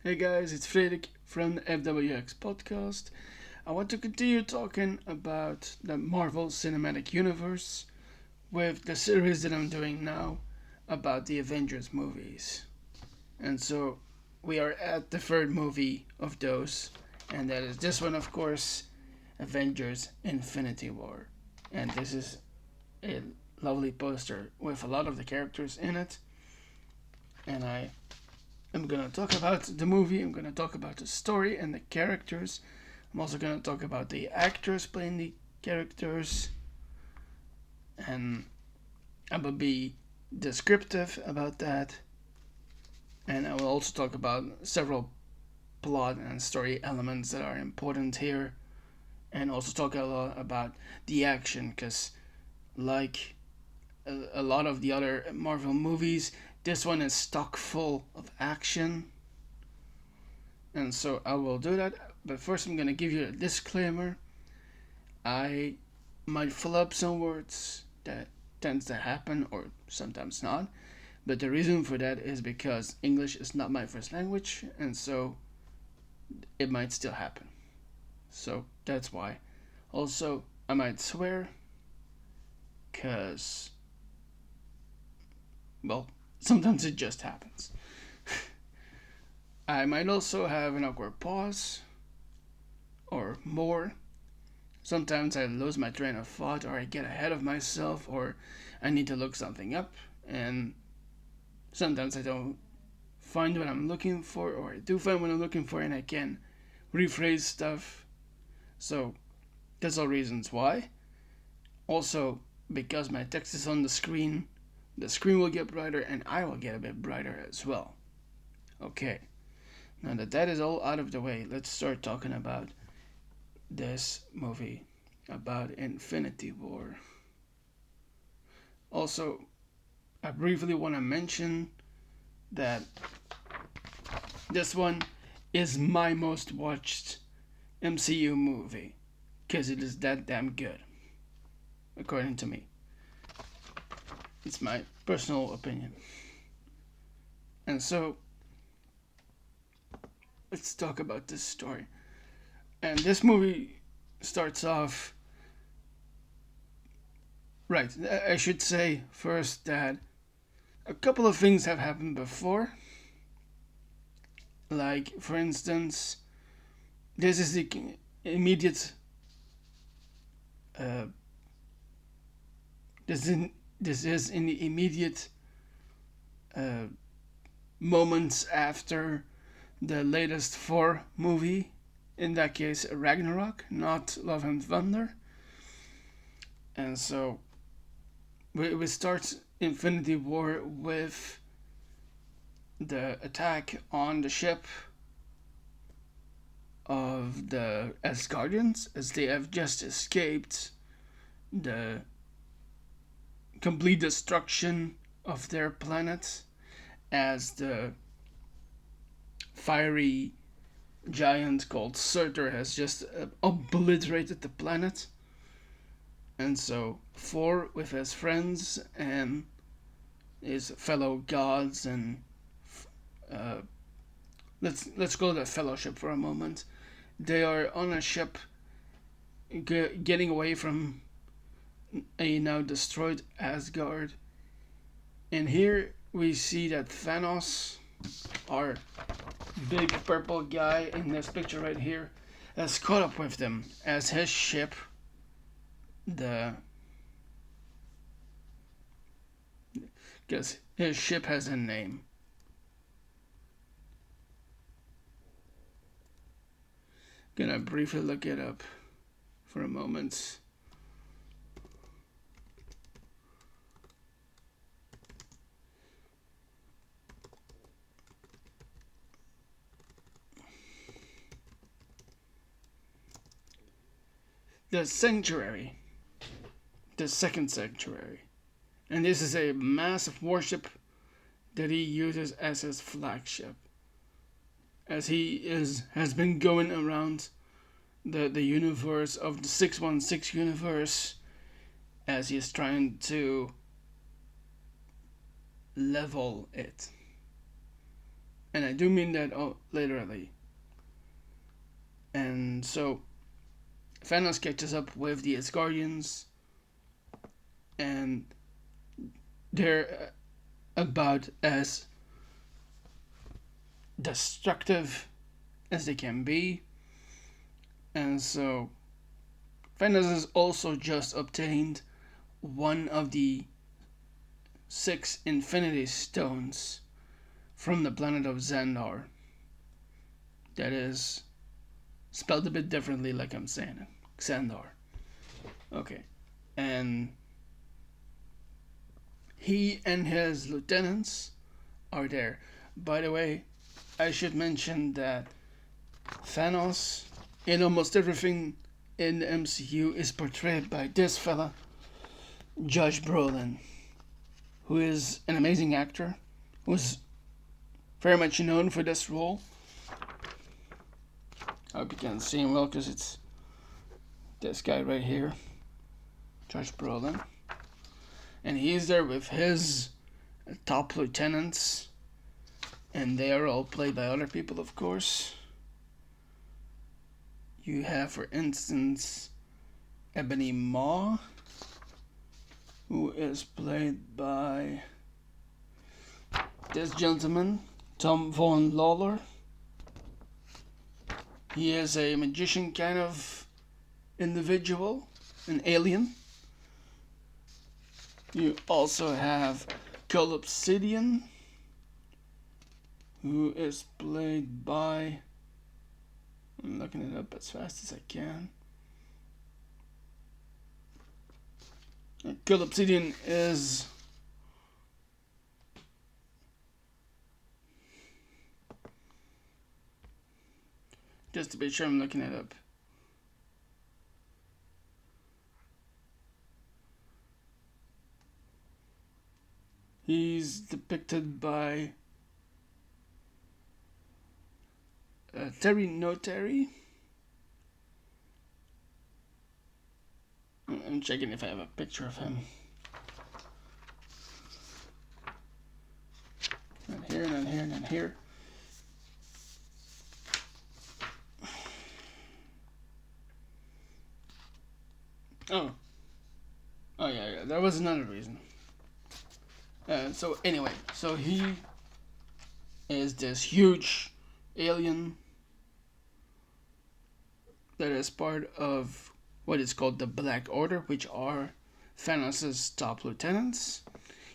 Hey guys, it's Frederik from the FWX podcast. I want to continue talking about the Marvel Cinematic Universe with the series that I'm doing now about the Avengers movies. And so we are at the third movie of those, and that is this one, of course, Avengers Infinity War. And this is a lovely poster with a lot of the characters in it. And I'm gonna talk about the movie, I'm gonna talk about the story and the characters. I'm also gonna talk about the actors playing the characters, and I will be descriptive about that. And I will also talk about several plot and story elements that are important here, and also talk a lot about the action, because like a lot of the other Marvel movies, this one is stock full of action. And so I will do that. But first, I'm going to give you a disclaimer. I might fill up some words. That tends to happen, or sometimes not. But the reason for that is because English is not my first language, and so it might still happen. So that's why. Also, I might swear, because, well, sometimes it just happens. I might also have an awkward pause, or more. Sometimes I lose my train of thought, or I get ahead of myself, or I need to look something up, and sometimes I don't find what I'm looking for, or I do find what I'm looking for and I can rephrase stuff. So that's all reasons why. Also, because my text is on the screen will get brighter and I will get a bit brighter as well. Okay, now that that is all out of the way, let's start talking about this movie, about Infinity War. Also, I briefly want to mention that this one is my most watched MCU movie, because it is that damn good, according to me. It's my personal opinion. And so, let's talk about this story. And this movie starts off. Right, I should say first that a couple of things have happened before. Like, for instance, this is the immediate. Uh, this is in the immediate uh, moments after the latest Thor movie. In that case, Ragnarok, not Love and Thunder. And so we start Infinity War with the attack on the ship of the Asgardians, as they have just escaped the complete destruction of their planet, as the fiery giant called Surtur has just obliterated the planet. And so Thor, with his friends and his fellow gods, and uh, let's call it a fellowship for a moment. They are on a ship, getting away from a now destroyed Asgard. And here we see that Thanos, our big purple guy in this picture right here, has caught up with them, as his ship, the because his ship has a name. Gonna briefly look it up for a moment. The Sanctuary, the second Sanctuary, and this is a massive warship that he uses as his flagship, as he has been going around the universe of the 616 universe, as he is trying to level it. And I do mean that literally. And so Thanos catches up with the Asgardians, and they're about as destructive as they can be. And so Thanos has also just obtained one of the 6 Infinity Stones from the planet of Xandar. That is spelled a bit differently, like I'm saying it. Xandar. Okay. And he and his lieutenants are there. By the way, I should mention that Thanos, in almost everything in the MCU, is portrayed by this fella, Josh Brolin, who is an amazing actor, who's very much known for this role. I hope you can see him well, because it's this guy right here, Josh Brolin. And he's there with his top lieutenants, and they are all played by other people, of course. You have, for instance, Ebony Maw, who is played by this gentleman, Tom Von Lawler. He is a magician kind of individual, an alien. You also have Cull Obsidian, who is played by... I'm looking it up as fast as I can. Cull Obsidian is... Just to be sure I'm looking it up. He's depicted by Terry Notary. I'm checking if I have a picture of him. And here, and here, and here. Oh yeah, there was another reason. So anyway, so he is this huge alien that is part of what is called the Black Order, which are Thanos' top lieutenants.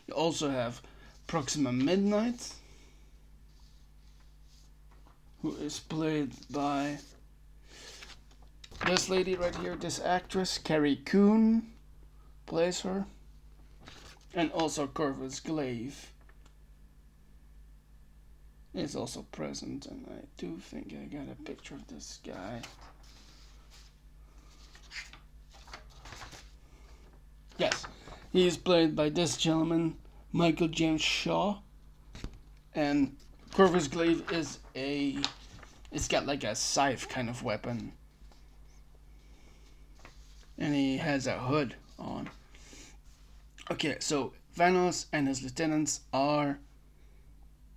You also have Proxima Midnight, who is played by this lady right here, this actress, Carrie Coon, plays her. And also Corvus Glaive is also present, and I do think I got a picture of this guy. Yes, he is played by this gentleman, Michael James Shaw, and Corvus Glaive is it's got like a scythe kind of weapon, and he has a hood on. Okay, so Thanos and his lieutenants are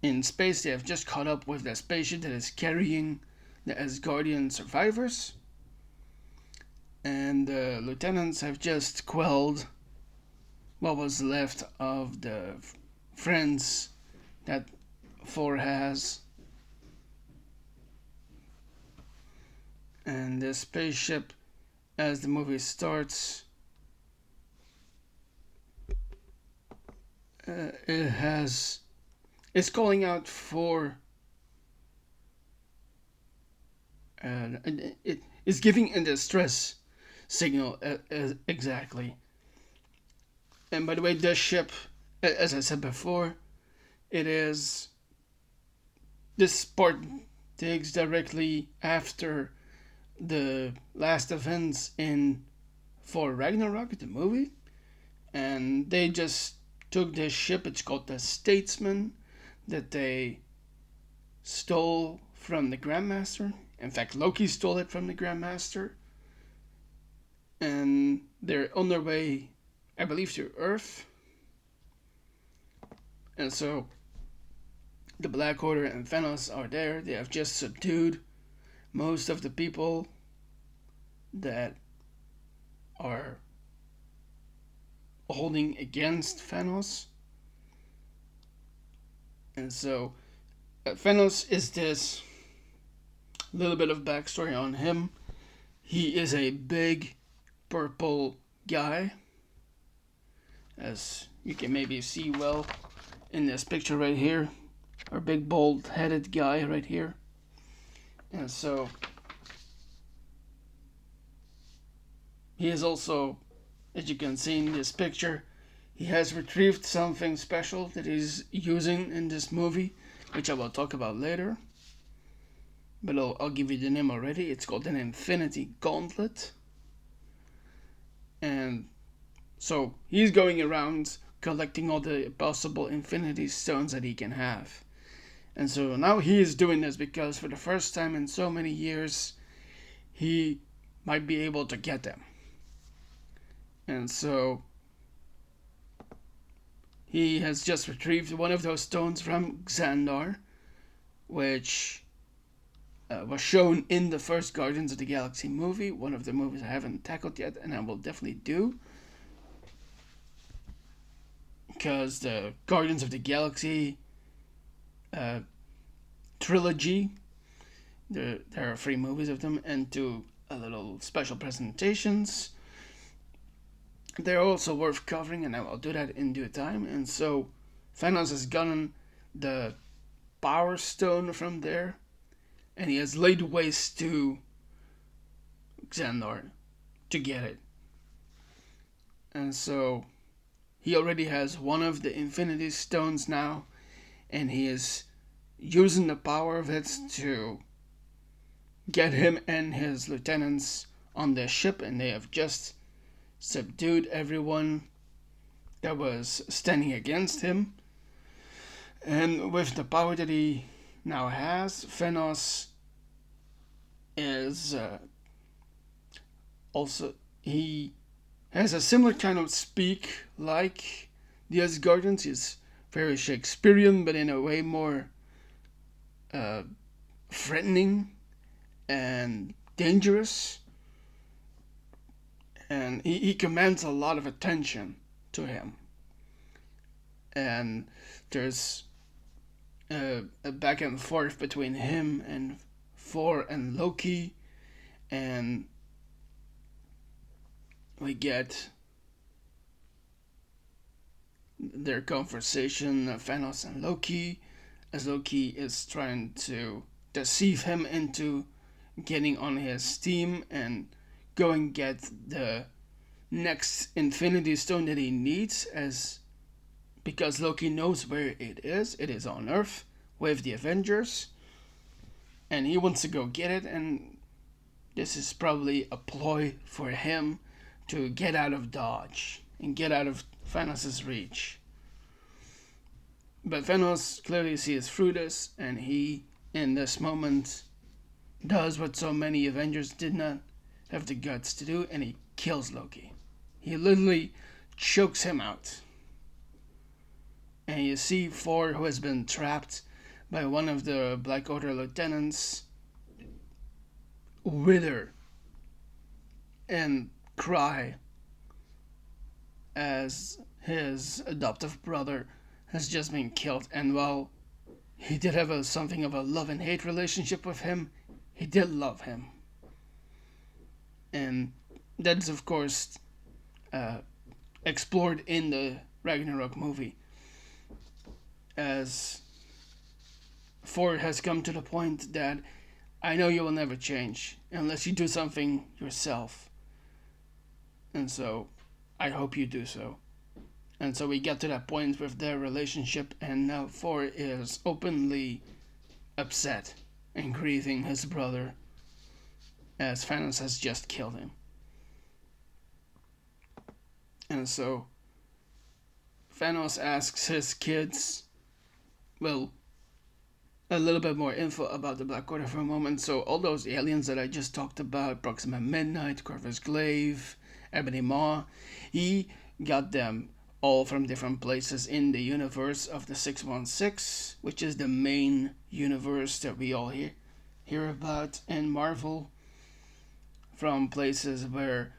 in space. They have just caught up with the spaceship that is carrying the Asgardian survivors. And the lieutenants have just quelled what was left of the friends that Thor has. And the spaceship, as the movie starts, it's calling out for it is giving a distress signal, exactly. And by the way, this ship, as I said before, this part takes directly after the last events in Thor Ragnarok, the movie, and they just took this ship. It's called the Statesman, that they stole from the Grandmaster. In fact, Loki stole it from the Grandmaster. And they're on their way, I believe, to Earth. And so the Black Order and Thanos are there. They have just subdued most of the people that are holding against Thanos. And so Thanos is this little bit of backstory on him. He is a big purple guy, as you can maybe see well in this picture right here. Our big bald headed guy right here. And so he is also, as you can see in this picture, he has retrieved something special that he's using in this movie, which I will talk about later. But I'll give you the name already. It's called an Infinity Gauntlet. And so he's going around collecting all the possible Infinity Stones that he can have. And so now he is doing this because for the first time in so many years, he might be able to get them. And so he has just retrieved one of those stones from Xandar, which was shown in the first Guardians of the Galaxy movie, one of the movies I haven't tackled yet, and I will definitely do. Because the Guardians of the Galaxy trilogy, there are 3 movies of them, and 2 little special presentations. They're also worth covering, and I will do that in due time. And so Thanos has gotten the Power Stone from there, and he has laid waste to Xandar to get it. And so he already has one of the Infinity Stones now, and he is using the power of it to get him and his lieutenants on their ship, and they have just subdued everyone that was standing against him. And with the power that he now has, Thanos is also, he has a similar kind of speak like the Asgardians. He's very Shakespearean, but in a way more threatening and dangerous. And he commands a lot of attention to him. And there's a back and forth between him and Thor and Loki. And we get their conversation, Thanos and Loki, as Loki is trying to deceive him into getting on his team and go and get the next Infinity Stone that he needs, as because Loki knows where it is. It is on Earth with the Avengers, and he wants to go get it, and this is probably a ploy for him to get out of Dodge and get out of Thanos' reach. But Thanos clearly sees through this, and he, in this moment, does what so many Avengers did not have the guts to do, and he kills Loki. He literally chokes him out. And you see Thor, who has been trapped by one of the Black Order lieutenants, wither and cry as his adoptive brother has just been killed. And while he did have something of a love and hate relationship with him, he did love him. And that is, of course, explored in the Ragnarok movie, as Thor has come to the point that I know you will never change unless you do something yourself. And so I hope you do so. And so we get to that point with their relationship, and now Thor is openly upset and grieving his brother, as Thanos has just killed him. And so Thanos asks his kids, well, a little bit more info about the Black Order for a moment. So all those aliens that I just talked about, Proxima Midnight, Corvus Glaive, Ebony Maw, he got them all from different places in the universe of the 616, which is the main universe that we all hear about in Marvel, from places where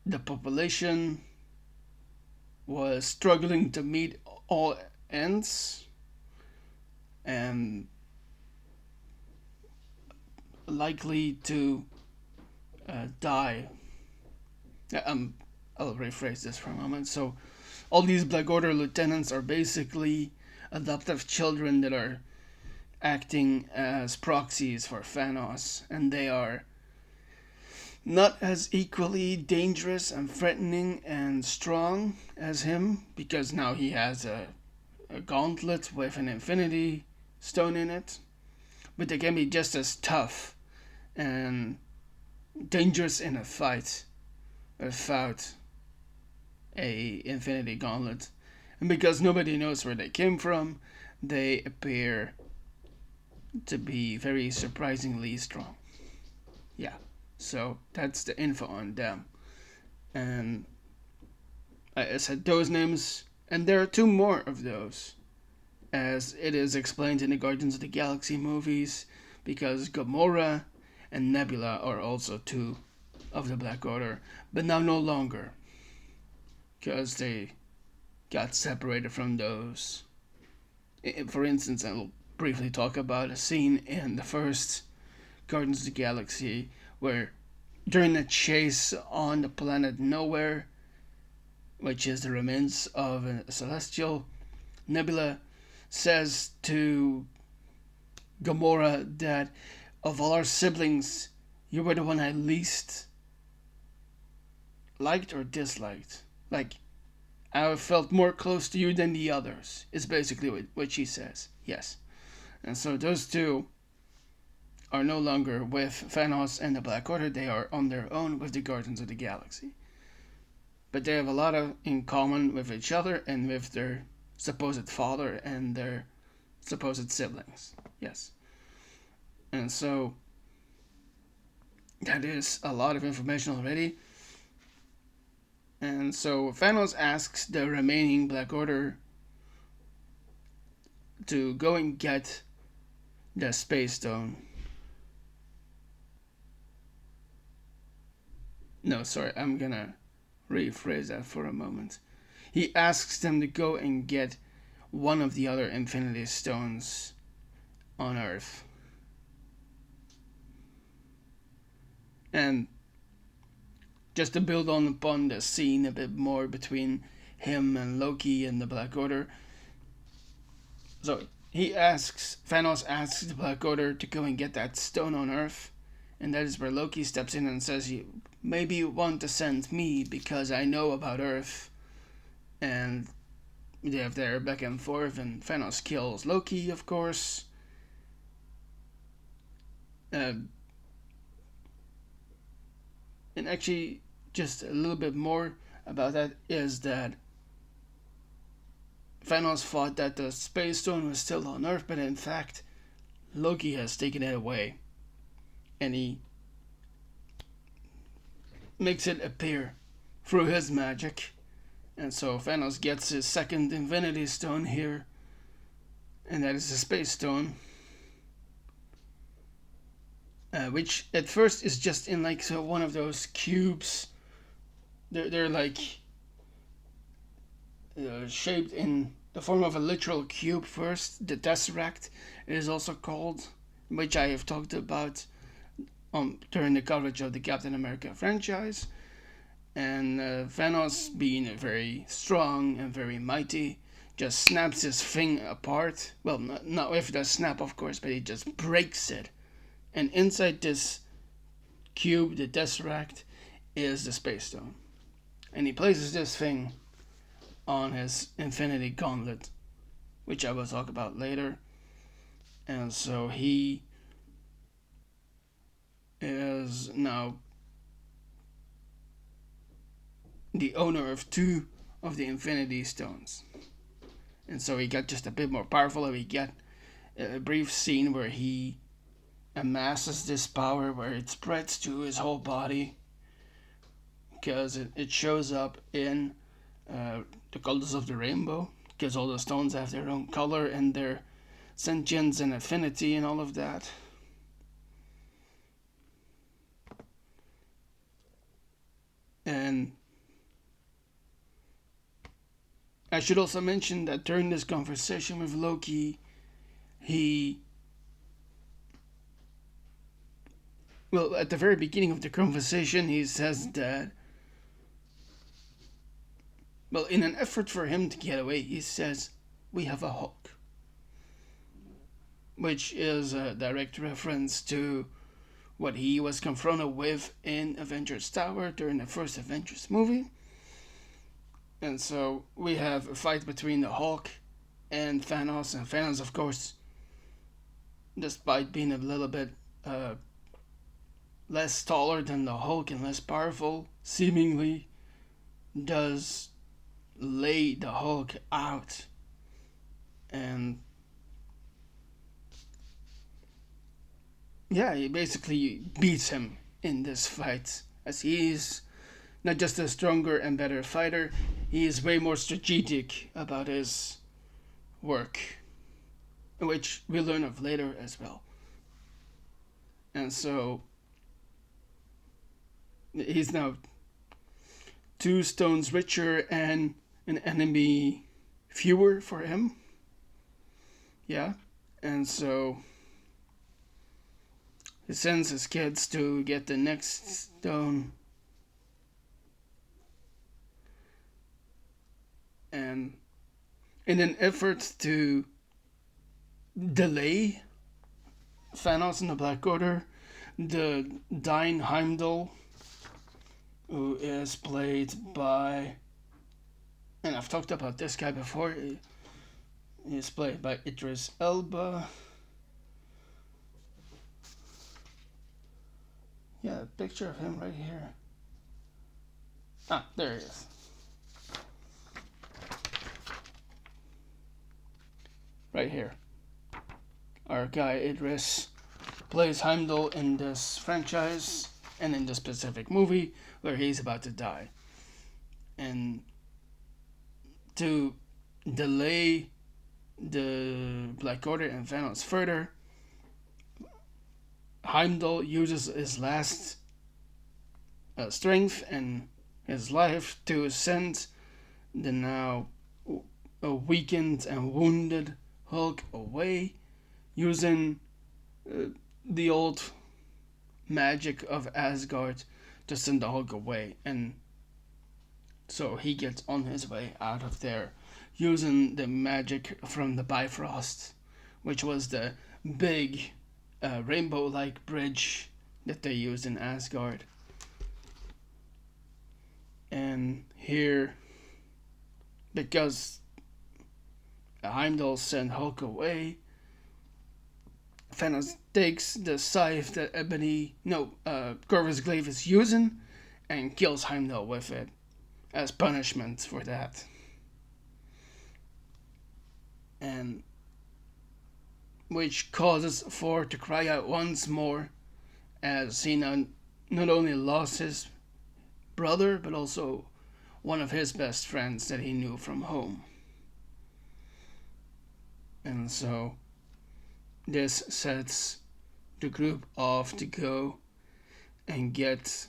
the population was struggling to meet all ends and likely to die. I'll rephrase this for a moment. So, all these Black Order lieutenants are basically adoptive children that are acting as proxies for Thanos, and they are not as equally dangerous and threatening and strong as him, because now he has a gauntlet with an Infinity Stone in it, but they can be just as tough and dangerous in a fight without a Infinity Gauntlet. And because nobody knows where they came from, they appear to be very surprisingly strong. Yeah, so that's the info on them. And I said those names, and there are two more of those, as it is explained in the Guardians of the Galaxy movies, because Gamora and Nebula are also two of the Black Order, but now no longer, because they got separated from those. For instance, I'll briefly talk about a scene in the first Guardians of the Galaxy where, during a chase on the planet Nowhere, which is the remains of a celestial, Nebula says to Gamora that of all our siblings, you were the one I least liked or disliked. Like, I felt more close to you than the others, is basically what she says. Yes. And so those two are no longer with Thanos and the Black Order. They are on their own with the Guardians of the Galaxy. But they have a lot in common with each other and with their supposed father and their supposed siblings. Yes. And so that is a lot of information already. And so Thanos asks the remaining Black Order to go and get the Space Stone. No, sorry, I'm gonna rephrase that for a moment. He asks them to go and get one of the other Infinity Stones on Earth. And just to build on upon the scene a bit more between him and Loki and the Black Order. So Thanos asks the Black Order to go and get that stone on Earth. And that is where Loki steps in and says, maybe you want to send me because I know about Earth. And they have their back and forth, and Thanos kills Loki, of course. And actually, just a little bit more about that is that Thanos thought that the Space Stone was still on Earth, but in fact, Loki has taken it away. And he makes it appear through his magic. And so Thanos gets his second Infinity Stone here. And that is the Space Stone. Which at first is just in like one of those cubes. They're like shaped in the form of a literal cube first. The Tesseract is also called, which I have talked about during the coverage of the Captain America franchise. And Thanos, being very strong and very mighty, just snaps his thing apart. Well, not with the snap, of course, but he just breaks it. And inside this cube, the Tesseract, is the Space Stone. And he places this thing on his Infinity Gauntlet, which I will talk about later. And so he is now the owner of 2 of the Infinity Stones. And so he got just a bit more powerful, and we get a brief scene where he amasses this power where it spreads to his whole body, because it shows up in uh, the colors of the rainbow, because all the stones have their own color and their sentience and affinity and all of that. And I should also mention that during this conversation with Loki, he. Well, at the very beginning of the conversation, he says that. Well, in an effort for him to get away, he says, "We have a Hulk." Which is a direct reference to what he was confronted with in Avengers Tower during the first Avengers movie. And so we have a fight between the Hulk and Thanos. And Thanos, of course, despite being a little bit less taller than the Hulk and less powerful, seemingly does lay the Hulk out. And yeah, he basically beats him in this fight, as he is not just a stronger and better fighter, he is way more strategic about his work, which we learn of later as well. And so he's now 2 stones richer and an enemy fewer for him. Yeah, and so he sends his kids to get the next stone. And in an effort to delay Thanos and the Black Order, the dying Heimdall, who is played by, and I've talked about this guy before, he's played by Idris Elba. Yeah, a picture of him right here. Ah, there he is. Right here. Our guy Idris plays Heimdall in this franchise and in this specific movie where he's about to die. And to delay the Black Order and Thanos further, Heimdall uses his last strength and his life to send the now weakened and wounded Hulk away, using the old magic of Asgard to send the Hulk away. And so he gets on his way out of there using the magic from the Bifrost, which was the big rainbow-like bridge that they used in Asgard. And here, because Heimdall sent Hulk away, Thanos takes the scythe that Corvus Glaive is using and kills Heimdall with it as punishment for that. And which causes Thor to cry out once more, as he not only lost his brother, but also one of his best friends that he knew from home. And so this sets the group off to go and get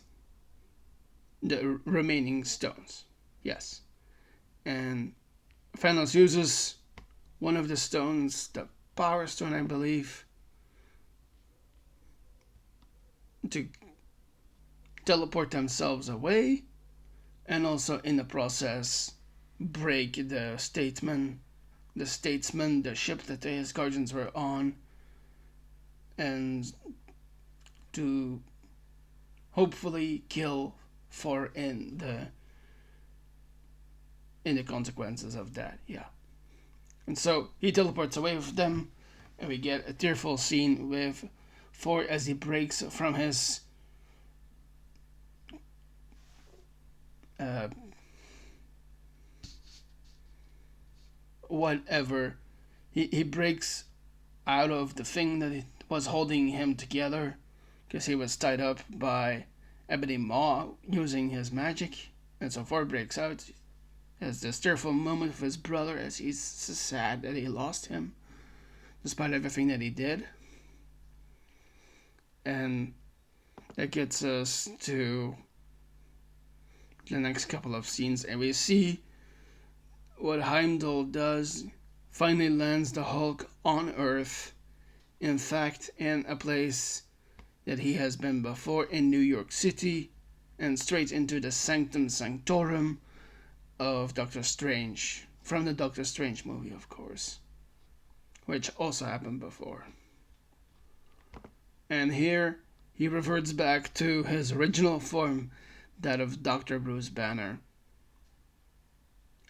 the remaining stones. Yes. And Thanos uses one of the stones, the Power Stone, I believe, to teleport themselves away, and also in the process break the Statesman, the ship that the Asgardians were on, and to hopefully kill Thor in the consequences of that. Yeah. And so he teleports away with them, and we get a tearful scene with Thor as he breaks from his whatever. He breaks out of the thing that was holding him together, because he was tied up by Ebony Maw using his magic. And so Thor breaks out, has this tearful moment with his brother as he's sad that he lost him, despite everything that he did. And that gets us to the next couple of scenes, and we see what Heimdall does. Finally lands the Hulk on Earth, in fact, in a place that he has been before in New York City, and straight into the Sanctum Sanctorum of Doctor Strange, from the Doctor Strange movie, of course, which also happened before. And here he reverts back to his original form, that of Dr. Bruce Banner.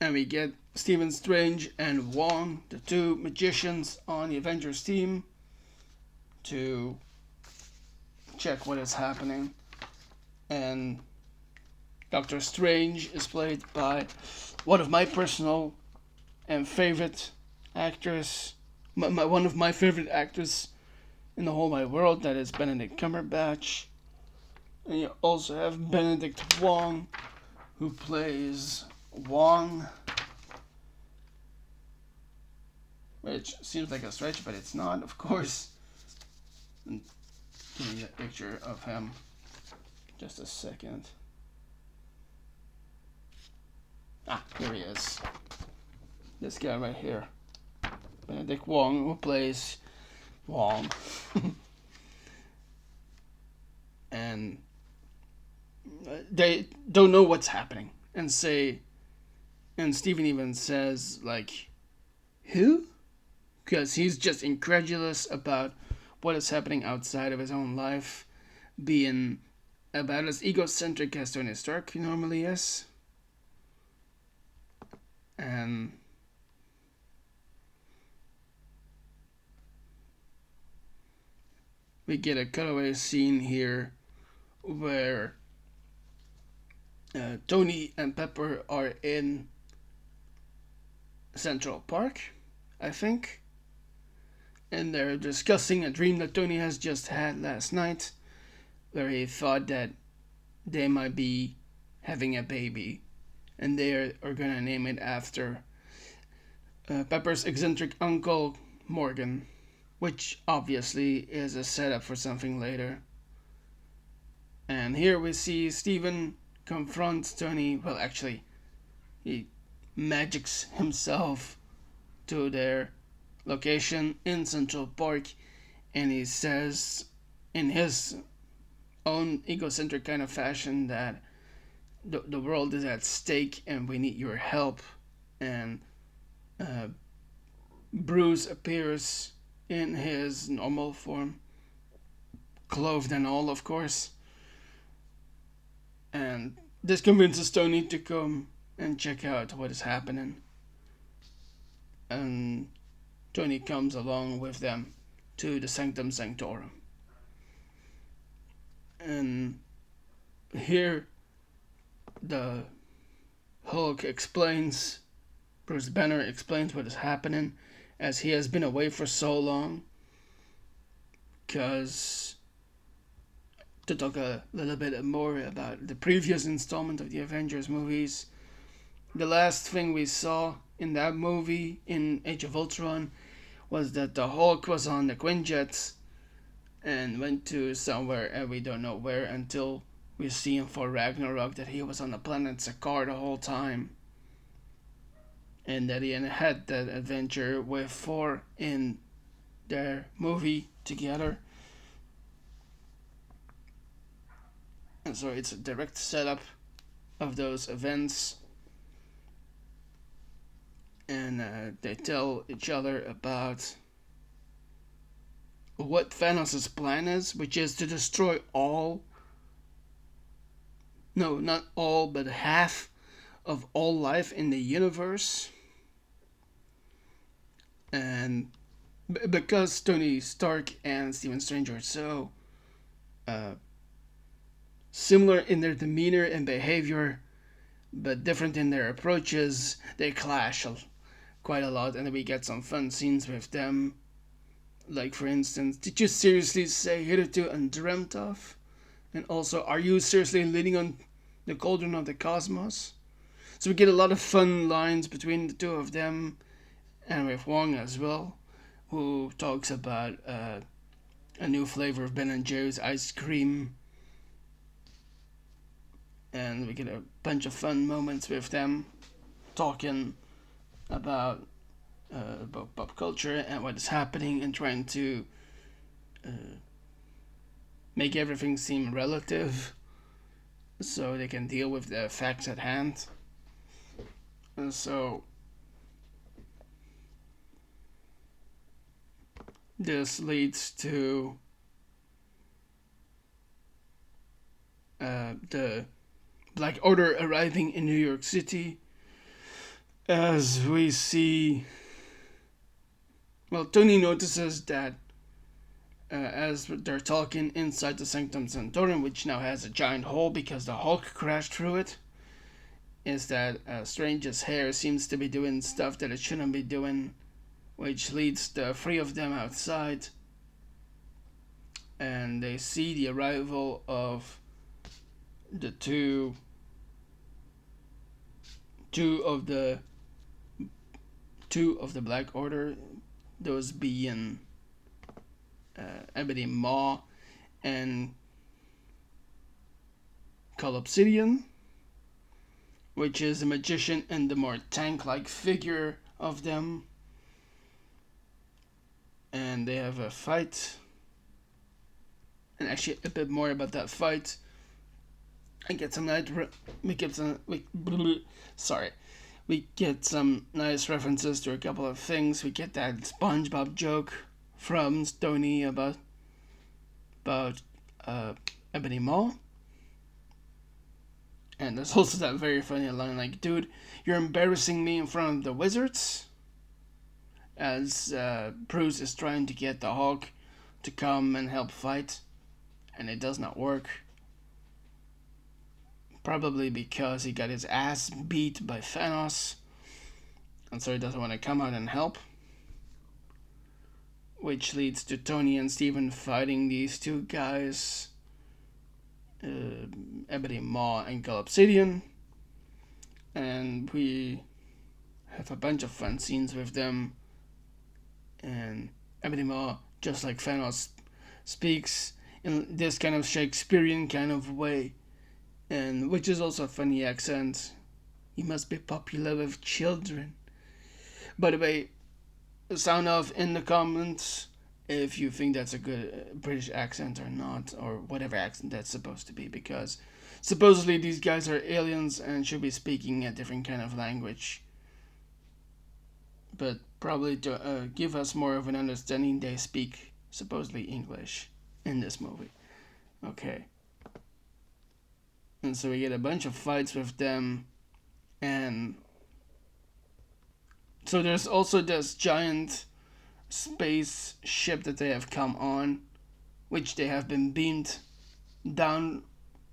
And we get Stephen Strange and Wong, the two magicians on the Avengers team, to check what is happening. And Doctor Strange is played by one of my personal and favorite actors, one of my favorite actors in the whole wide world, that is Benedict Cumberbatch. And you also have Benedict Wong, who plays Wong, which seems like a stretch, but it's not, of course. And give me a picture of him. Just a second. Here he is. This guy right here. Benedict Wong, who plays Wong. And they don't know what's happening. And Steven even says, like, who? Because he's just incredulous about what is happening outside of his own life, being about as egocentric as Tony Stark normally is. And we get a cutaway scene here where Tony and Pepper are in Central Park, I think, and they're discussing a dream that Tony has just had last night, where he thought that they might be having a baby, and they are gonna name it after Pepper's eccentric uncle Morgan, which obviously is a setup for something later. And here we see Steven confront Tony. Well, actually, he magics himself to their location in Central Park, and he says in his own egocentric kind of fashion that the world is at stake and we need your help. And Bruce appears in his normal form, clothed and all, of course. And this convinces Tony to come and check out what is happening. And Tony comes along with them to the Sanctum Sanctorum. And here the Hulk explains, Bruce Banner explains what is happening, as he has been away for so long. Because, to talk a little bit more about the previous installment of the Avengers movies, the last thing we saw in that movie, in Age of Ultron, was that the Hulk was on the Quinjets and went to somewhere, and we don't know where, until we see him for Ragnarok, that he was on the planet Sakaar the whole time, and that he had that adventure with Thor in their movie together. And so it's a direct setup of those events. And they tell each other about what Thanos' plan is, which is to destroy all, no, not all, but half of all life in the universe. And because Tony Stark and Stephen Strange are so similar in their demeanor and behavior, but different in their approaches, they clash quite a lot, and then we get some fun scenes with them. Like, for instance, did you seriously say hitherto undreamt of? And also, are you seriously leaning on the cauldron of the cosmos? So we get a lot of fun lines between the two of them, and with Wong as well, who talks about a new flavor of Ben and Jerry's ice cream. And we get a bunch of fun moments with them talking about pop culture and what is happening and trying to make everything seem relative so they can deal with the facts at hand. And so this leads to the Black Order arriving in New York City, as we see. Well, Tony notices that as they're talking inside the Sanctum Sanctorum, which now has a giant hole because the Hulk crashed through it, is that Strange's hair seems to be doing stuff that it shouldn't be doing, which leads the three of them outside, and they see the arrival of the two of the Black Order, those being Ebony Maw and Collapsidian, which is a magician and the more tank-like figure of them. And they have a fight. And actually, a bit more about that fight. We get some nice references to a couple of things. We get that SpongeBob joke from Stoney about Ebony Maw. And there's also that very funny line like, "Dude, you're embarrassing me in front of the wizards," as Bruce is trying to get the Hulk to come and help fight, and it does not work. Probably because he got his ass beat by Thanos, and so he doesn't want to come out and help. Which leads to Tony and Steven fighting these two guys, Ebony Maw and Collapsidian. And we have a bunch of fun scenes with them. And Ebony Maw, just like Thanos, speaks in this kind of Shakespearean kind of way, and which is also a funny accent. "You must be popular with children." By the way, sound off in the comments if you think that's a good British accent or not, or whatever accent that's supposed to be, because supposedly these guys are aliens and should be speaking a different kind of language. But probably to give us more of an understanding, they speak supposedly English in this movie. Okay. And so we get a bunch of fights with them, and so there's also this giant space ship that they have come on, which they have been beamed down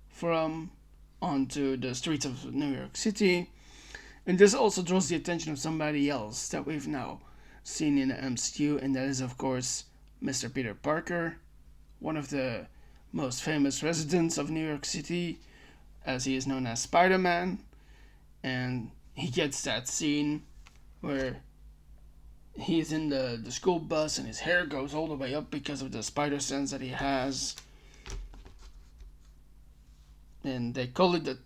from onto the streets of New York City. And this also draws the attention of somebody else that we've now seen in the MCU, and that is, of course, Mr. Peter Parker, one of the most famous residents of New York City, as he is known as Spider-Man. And he gets that scene where he's in the school bus and his hair goes all the way up because of the spider sense that he has. And they call it the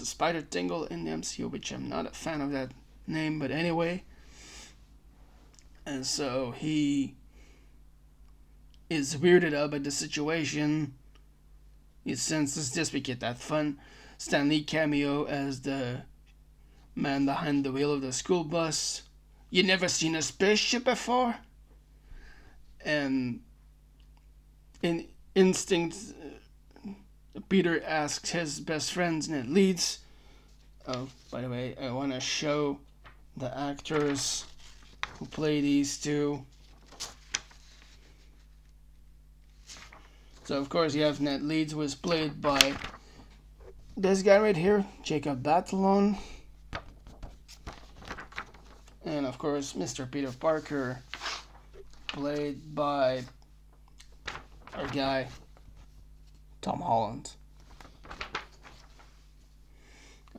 spider tingle in the MCU, which I'm not a fan of that name, but anyway. And so he is weirded out by the situation. He senses this. We get that fun Stan Lee cameo as the man behind the wheel of the school bus. "You never seen a spaceship before?" And in instinct, Peter asks his best friends, Ned Leeds. Oh, by the way, I want to show the actors who play these two. So, of course, you have Ned Leeds, who is played by this guy right here, Jacob Batalon. And, of course, Mr. Peter Parker, played by our guy, Tom Holland.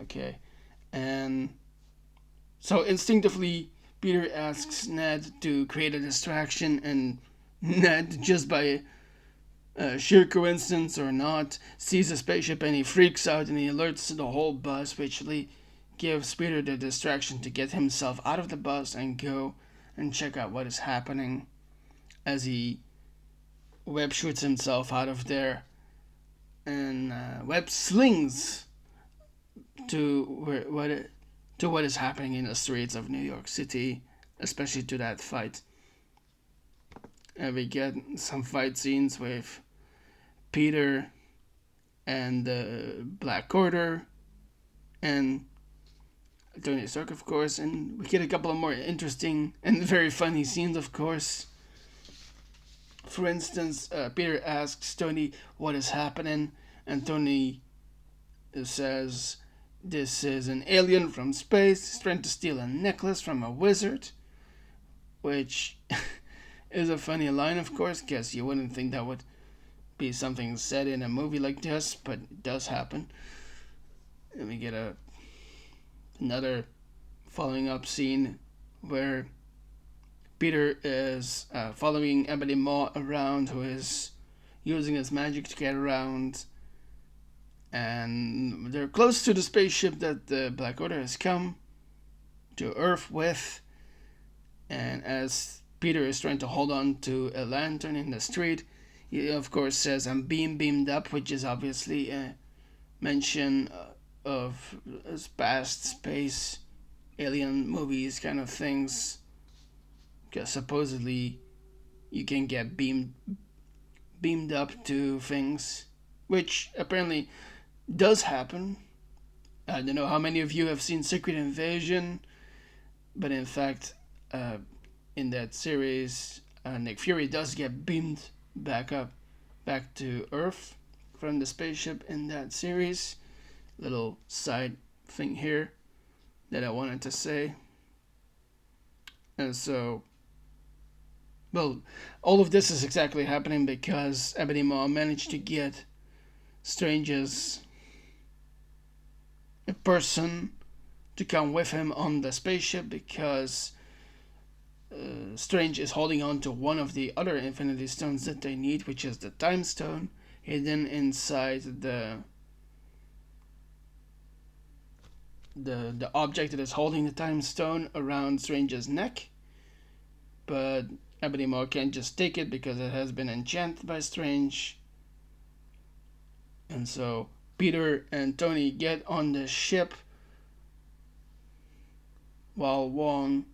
Okay. And so instinctively, Peter asks Ned to create a distraction, and Ned, just by sheer coincidence or not, sees a spaceship and he freaks out and he alerts the whole bus, which gives Peter the distraction to get himself out of the bus and go and check out what is happening as he web shoots himself out of there and web slings to what is happening in the streets of New York City, especially to that fight. And we get some fight scenes with Peter and the Black Order and Tony Stark, of course, and we get a couple of more interesting and very funny scenes, of course. For instance, Peter asks Tony what is happening, and Tony says this is an alien from space. He's trying to steal a necklace from a wizard, which is a funny line, of course, because you wouldn't think that would be something said in a movie like this, but it does happen. And we get another following up scene where Peter is following Ebony Maw around, who is using his magic to get around, and they're close to the spaceship that the Black Order has come to Earth with. And as Peter is trying to hold on to a lantern in the street, he of course says, "I'm being beamed up," which is obviously a mention of past space alien movies kind of things, because supposedly you can get beamed up to things, which apparently does happen. I don't know how many of you have seen Secret Invasion, but in fact, in that series, Nick Fury does get beamed back to Earth from the spaceship in that series. Little side thing here that I wanted to say. And so, well, all of this is exactly happening because Ebony Maw managed to get Strange's a person to come with him on the spaceship, because Strange is holding on to one of the other Infinity Stones that they need, which is the Time Stone, hidden inside the object that is holding the Time Stone around Strange's neck. But Ebony Maw can't just take it because it has been enchanted by Strange. And so Peter and Tony get on the ship while Wong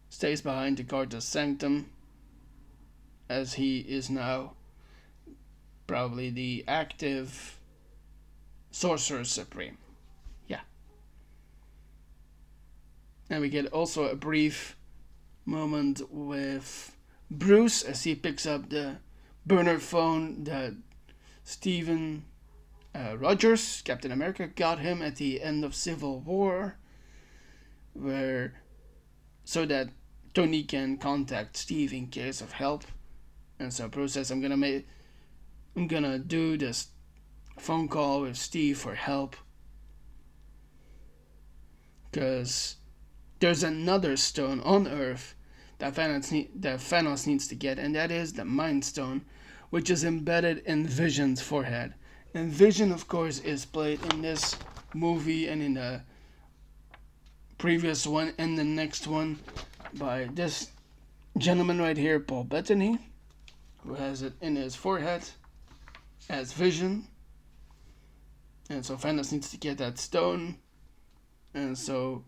stays behind to guard the sanctum, as he is now probably the active Sorcerer Supreme. Yeah. And we get also a brief moment with Bruce as he picks up the burner phone that Steven Rogers, Captain America, got him at the end of Civil War, so that Tony can contact Steve in case of help. And so Bruce says, I'm gonna do this phone call with Steve for help, because there's another stone on Earth that Thanos needs to get, and that is the Mind Stone, which is embedded in Vision's forehead. And Vision, of course, is played in this movie and in the previous one and the next one by this gentleman right here, Paul Bettany, who has it in his forehead as Vision. And so Thanos needs to get that stone. And so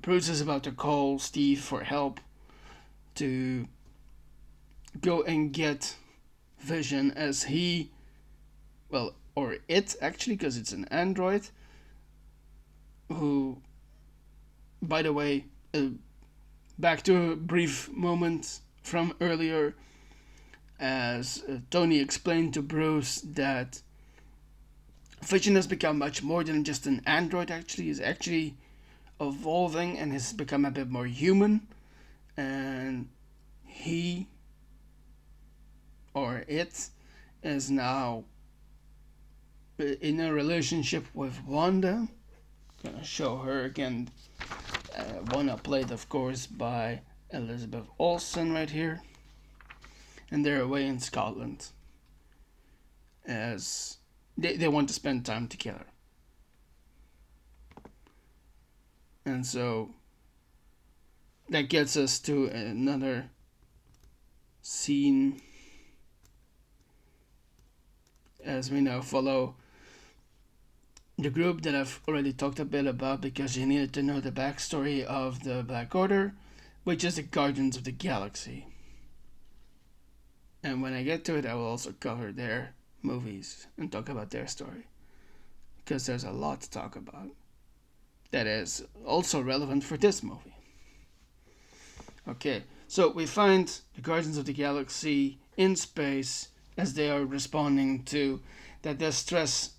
Bruce is about to call Steve for help to go and get Vision, as he, well, or it actually, because it's an android, who, by the way, back to a brief moment from earlier, as Tony explained to Bruce that Vision has become much more than just an android. Actually, he's actually evolving and has become a bit more human, and he, or it, is now in a relationship with Wanda, gonna show her again. One played, of course, by Elizabeth Olsen right here. And they're away in Scotland as they want to spend time together. And so that gets us to another scene as we now follow the group that I've already talked a bit about because you needed to know the backstory of the Black Order, which is the Guardians of the Galaxy. And when I get to it, I will also cover their movies and talk about their story. Because there's a lot to talk about that is also relevant for this movie. Okay, so we find the Guardians of the Galaxy in space as they are responding to that distress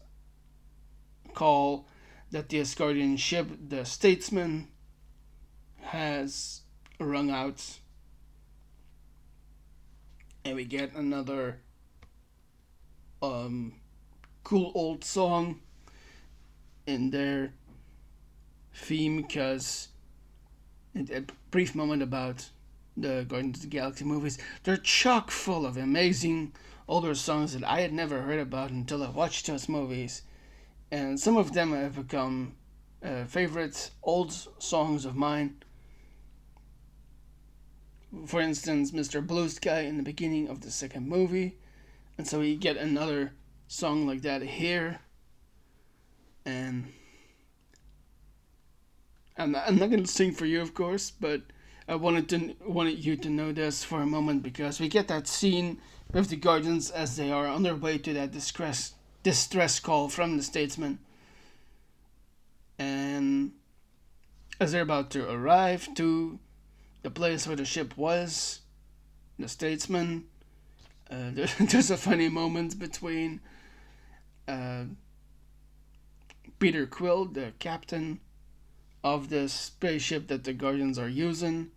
call that the Asgardian ship, the Statesman, has rung out. And we get another cool old song in their theme because a brief moment about the Guardians of the Galaxy movies. They're chock full of amazing older songs that I had never heard about until I watched those movies. And some of them have become favorite old songs of mine. For instance, Mr. Blue Sky in the beginning of the second movie. And so we get another song like that here. And I'm not going to sing for you, of course, but I wanted you to know this for a moment because we get that scene with the Guardians as they are on their way to that distress call from the Statesman. And as they're about to arrive to the place where the ship was, the Statesman, there's a funny moment between Peter Quill, the captain of the spaceship that the Guardians are using,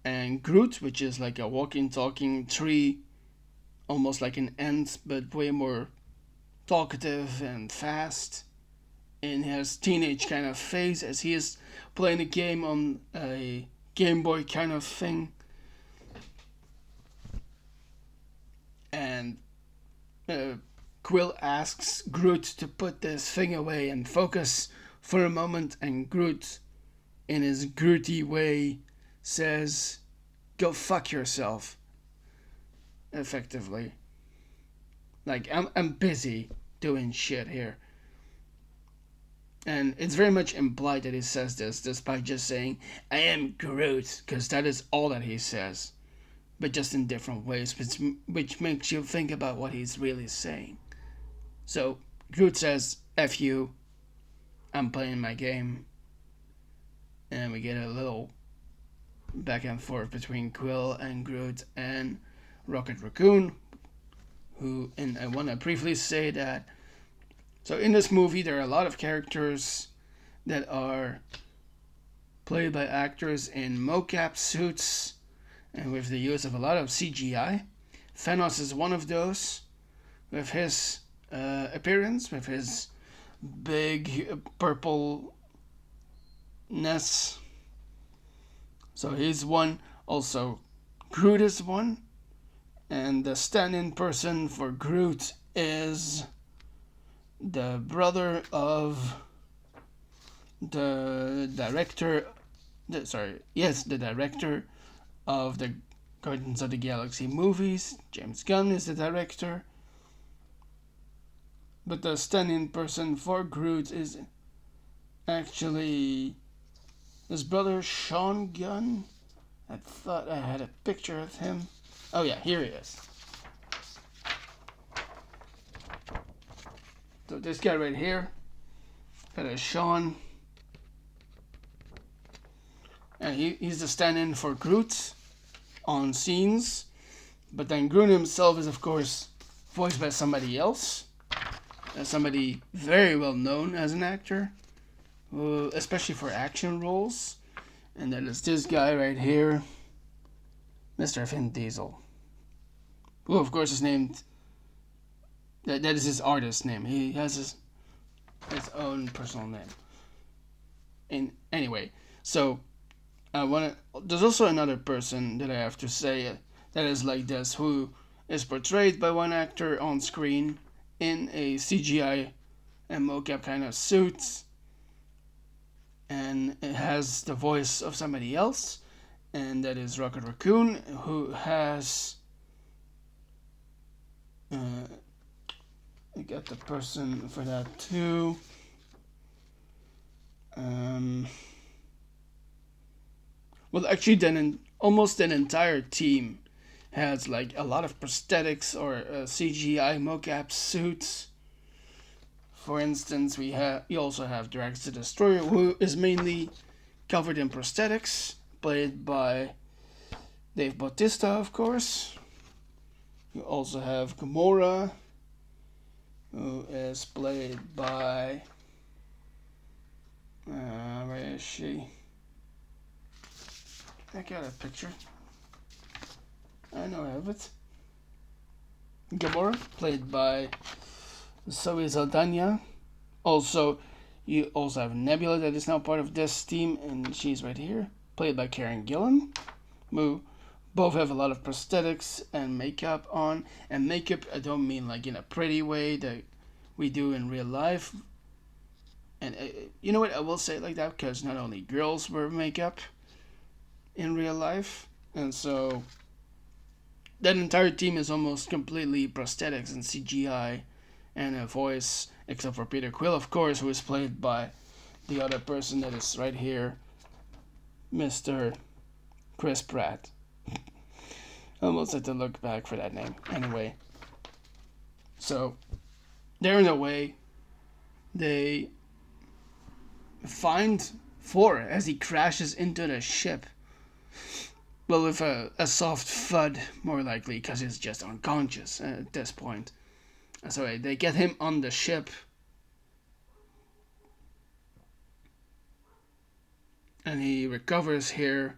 and Groot, which is like a walking, talking tree, almost like an ant, but way more talkative and fast in his teenage kind of phase as he is playing a game on a Game Boy kind of thing. And Quill asks Groot to put this thing away and focus for a moment, and Groot, in his Grooty way, says, "Go fuck yourself." Effectively. Like, I'm busy doing shit here. And it's very much implied that he says this, despite just saying, "I am Groot," because that is all that he says. But just in different ways, which makes you think about what he's really saying. So, Groot says, "F you, I'm playing my game." And we get a little back and forth between Quill and Groot and Rocket Raccoon, who, and I want to briefly say that, so in this movie there are a lot of characters that are played by actors in mocap suits and with the use of a lot of CGI. Thanos is one of those, with his appearance, with his big purple ness. So he's one. Also, Groot is one. And the stand-in person for Groot is the brother of the director. The director of the Guardians of the Galaxy movies. James Gunn is the director. But the stand-in person for Groot is actually his brother Sean Gunn. I thought I had a picture of him. Oh yeah, here he is. So this guy right here, that is Sean. And he's the stand-in for Groot on scenes. But then Groot himself is, of course, voiced by somebody else. Somebody very well known as an actor. Especially for action roles. And that is this guy right here. Mr. Vin Diesel. Who, of course, is named... That is his artist name. He has his own personal name. Anyway, so I want to. There's also another person that I have to say that is like this, who is portrayed by one actor on screen in a CGI and mocap kind of suit, and it has the voice of somebody else, and that is Rocket Raccoon, who has. I got the person for that too. Well, actually, then almost an entire team has like a lot of prosthetics or CGI mocap suits. For instance, we also have Drax the Destroyer, who is mainly covered in prosthetics, played by Dave Bautista, of course. You also have Gamora, who is played by. Where is she? I got a picture. I know I have it. Gamora, played by Zoe Saldana. Also, you also have Nebula, that is now part of this team, and she's right here, played by Karen Gillan, who both have a lot of prosthetics and makeup on. And makeup, I don't mean like in a pretty way that we do in real life. And you know what, I will say it like that because not only girls wear makeup in real life, and so that entire team is almost completely prosthetics and CGI and a voice, except for Peter Quill, of course, who is played by the other person that is right here, Mr. Chris Pratt. I almost had to look back for that name. Anyway, so they're in a way, they find Thor as he crashes into the ship. Well, with a soft thud, more likely, because he's just unconscious at this point. So they get him on the ship, and he recovers here,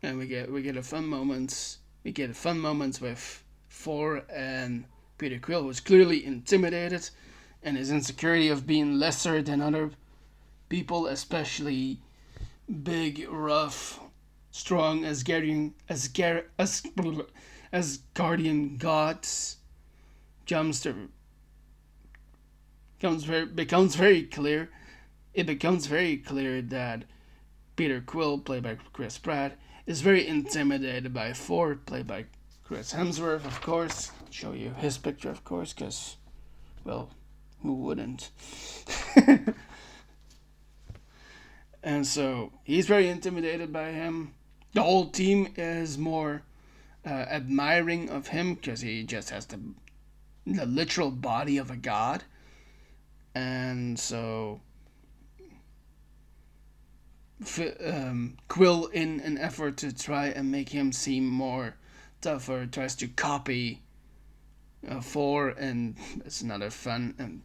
and we get a fun moments. We get fun moments with Thor and Peter Quill, who's clearly intimidated, and his insecurity of being lesser than other people, especially big, rough, strong Asgardian gods, becomes very clear. It becomes very clear that Peter Quill, played by Chris Pratt, is very intimidated by Thor, played by Chris Hemsworth, of course. I'll show you his picture, of course, because, well, who wouldn't? And so he's very intimidated by him. The whole team is more admiring of him because he just has the literal body of a god. And so Quill, in an effort to try and make him seem more tougher, tries to copy Thor, and it's another fun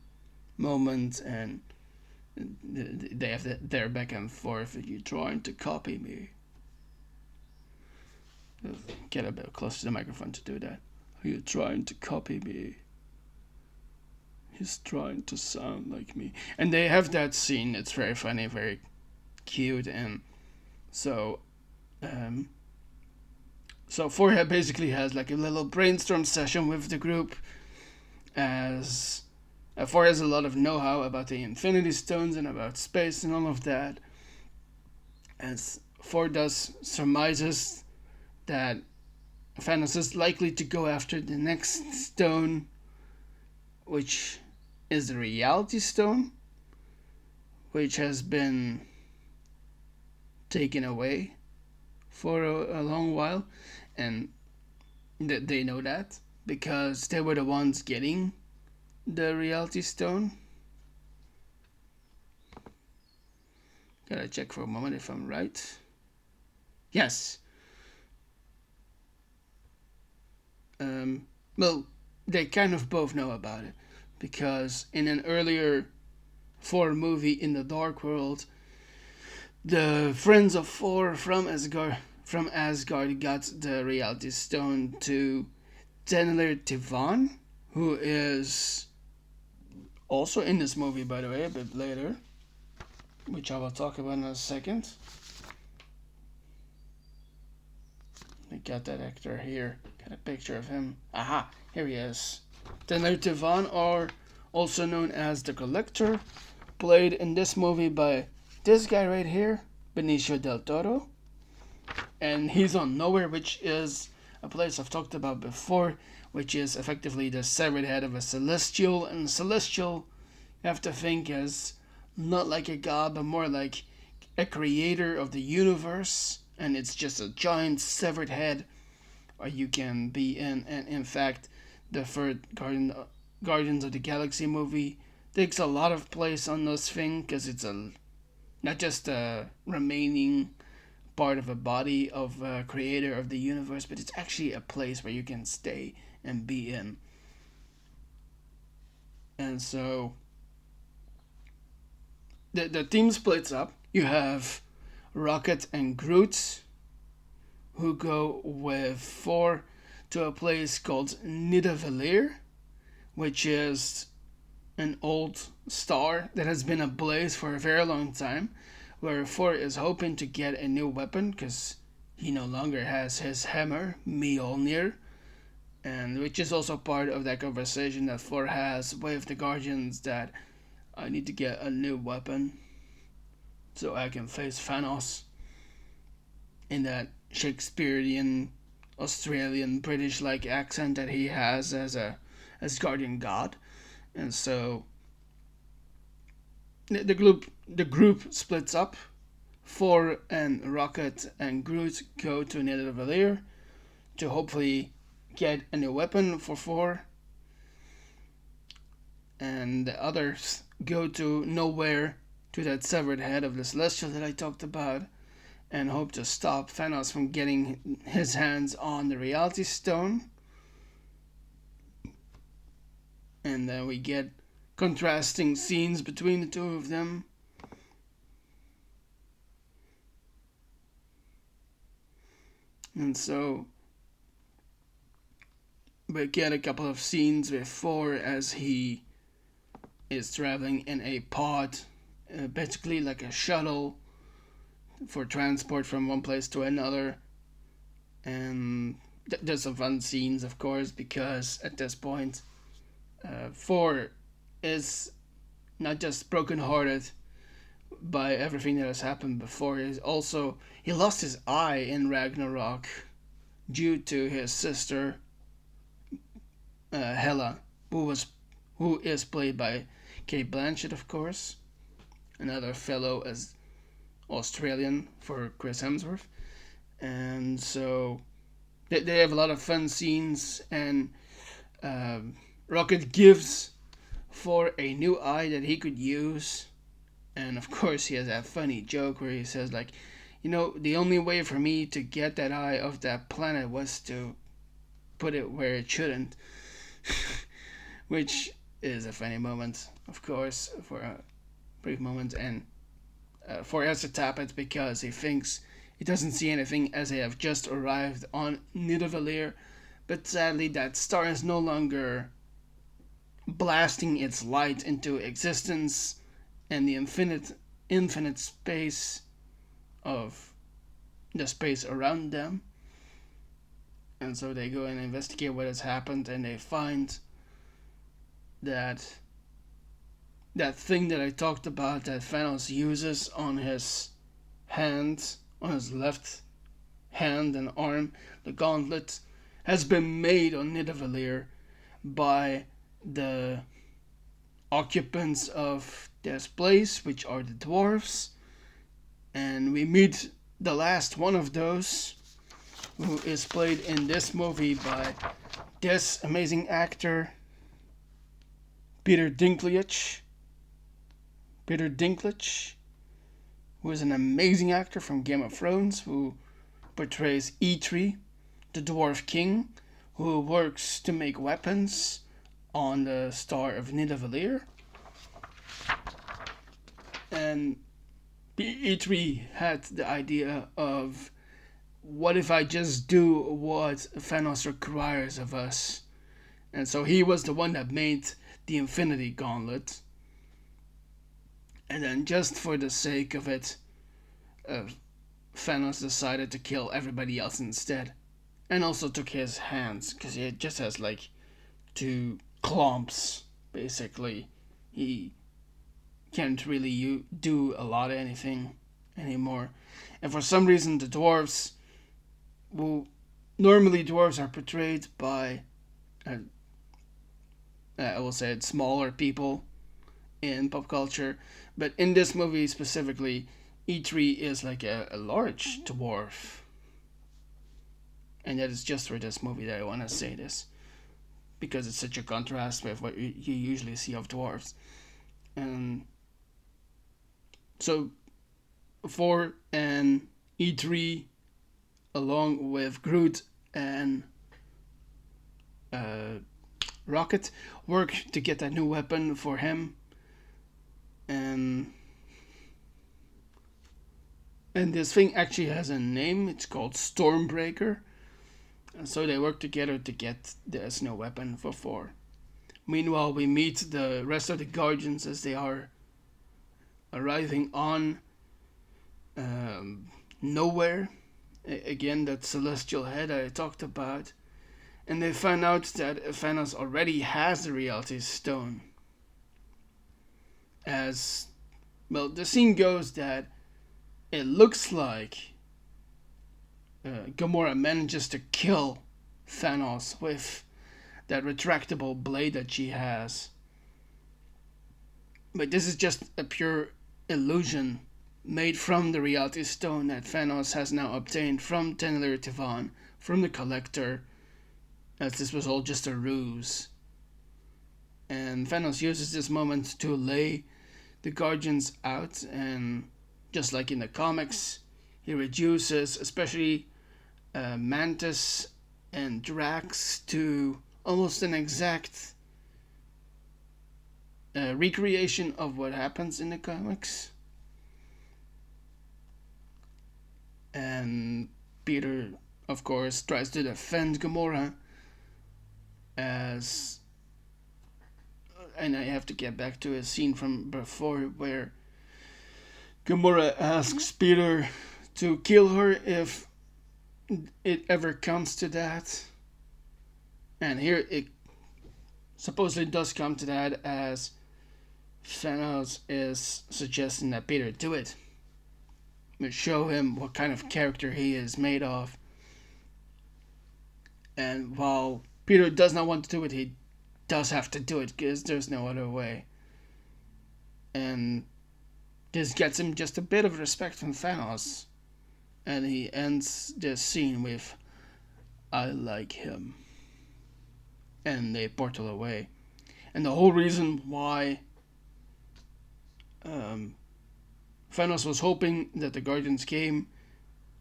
moment, and they have their back and forth. Are you trying to copy me? Get a bit closer to the microphone to do that. Are you trying to copy me? He's trying to sound like me. And they have that scene. It's very funny, very cute, and so Thor basically has like a little brainstorm session with the group, as Thor has a lot of know-how about the Infinity Stones and about space and all of that. As Thor does surmises that Thanos is likely to go after the next stone, which is the Reality Stone, which has been taken away for a long while, and they know that because they were the ones getting the Reality Stone. Gotta check for a moment if I'm right. Yes. Well, they kind of both know about it because in an earlier Thor movie in the Dark World, the friends of Thor from Asgard got the Reality Stone to Tenler Tivan, who is also in this movie, by the way, a bit later. which I will talk about in a second. I got that actor here. Got a picture of him. Aha, here he is. Tanner Devon, or also known as the Collector, played in this movie by this guy right here, Benicio del Toro. And he's on Nowhere, which is a place I've talked about before, which is effectively the severed head of a celestial. And celestial, you have to think as not like a god, but more like a creator of the universe. And it's just a giant severed head you can be in. And in fact, the third Guardians of the Galaxy movie takes a lot of place on this thing, because it's not just a remaining part of a body of a creator of the universe, but it's actually a place where you can stay and be in. And so the team splits up. You have Rocket and Groot, who go with Thor to a place called Nidavellir, which is an old star that has been ablaze for a very long time, where Thor is hoping to get a new weapon because he no longer has his hammer, Mjolnir, and which is also part of that conversation that Thor has with the Guardians, that I need to get a new weapon so I can face Thanos, in that Shakespearean, Australian, British-like accent that he has as Guardian God. And so the group splits up. Thor and Rocket and Groot go to Nidavellir to hopefully get a new weapon for Thor. And the others go to Nowhere, to that severed head of the Celestial that I talked about, and hope to stop Thanos from getting his hands on the Reality Stone. And then we get contrasting scenes between the two of them. And so we get a couple of scenes with Thor as he is traveling in a pod, basically like a shuttle for transport from one place to another. And there's some fun scenes, of course, because at this point Thor is not just brokenhearted by everything that has happened before. He lost his eye in Ragnarok due to his sister Hela, who is played by Kate Blanchett, of course, another fellow as Australian for Chris Hemsworth. And so they have a lot of fun scenes, and Rocket gives for a new eye that he could use. And of course he has that funny joke where he says, like, the only way for me to get that eye off that planet was to put it where it shouldn't. Which is a funny moment, of course, for a brief moment. And Thor has to tap it because he thinks he doesn't see anything, as they have just arrived on Nidavellir. But sadly, that star is no longer blasting its light into existence, and the infinite space of the space around them. And so they go and investigate what has happened, and they find that thing that I talked about that Thanos uses on his hand, on his left hand and arm, the gauntlet, has been made on Nidavellir by the occupants of this place, which are the dwarves. And we meet the last one of those, who is played in this movie by this amazing actor, Peter Dinklage, who is an amazing actor from Game of Thrones, who portrays Eitri, the Dwarf King, who works to make weapons on the star of Nidavellir. And Eitri had the idea of, what if I just do what Thanos requires of us? And so he was the one that made the Infinity Gauntlet. And then, just for the sake of it, uh, Thanos decided to kill everybody else instead. And also took his hands, because he just has like two clumps, basically. He can't really do a lot of anything anymore. And for some reason, the dwarves, well, normally dwarves are portrayed by, I will say, smaller people in pop culture, but in this movie specifically, E3 is like a large dwarf. And that is just for this movie that I want to say this, because it's such a contrast with what you usually see of dwarves. And so, for an E3, along with Groot and Rocket, work to get a new weapon for him. And this thing actually has a name. It's called Stormbreaker. And so they work together to get this new weapon for Thor. Meanwhile, we meet the rest of the Guardians as they are arriving on nowhere. Again, that celestial head I talked about. And they find out that Thanos already has the Reality Stone. As, well, the scene goes that it looks like Gamora manages to kill Thanos with that retractable blade that she has. But this is just a pure illusion made from the Reality Stone that Thanos has now obtained from Tenler Tivan, from the Collector, as this was all just a ruse. And Thanos uses this moment to lay the Guardians out, and just like in the comics, he reduces especially Mantis and Drax to almost an exact recreation of what happens in the comics. And Peter, of course, tries to defend Gamora as... And I have to get back to a scene from before where Gamora asks Peter to kill her if it ever comes to that. And here it supposedly does come to that, as Thanos is suggesting that Peter do it. To show him what kind of character he is made of. And while Peter does not want to do it, he does have to do it because there's no other way. And this gets him just a bit of respect from Thanos. And he ends this scene with, "I like him." And they portal away. And the whole reason why Thanos was hoping that the Guardians came,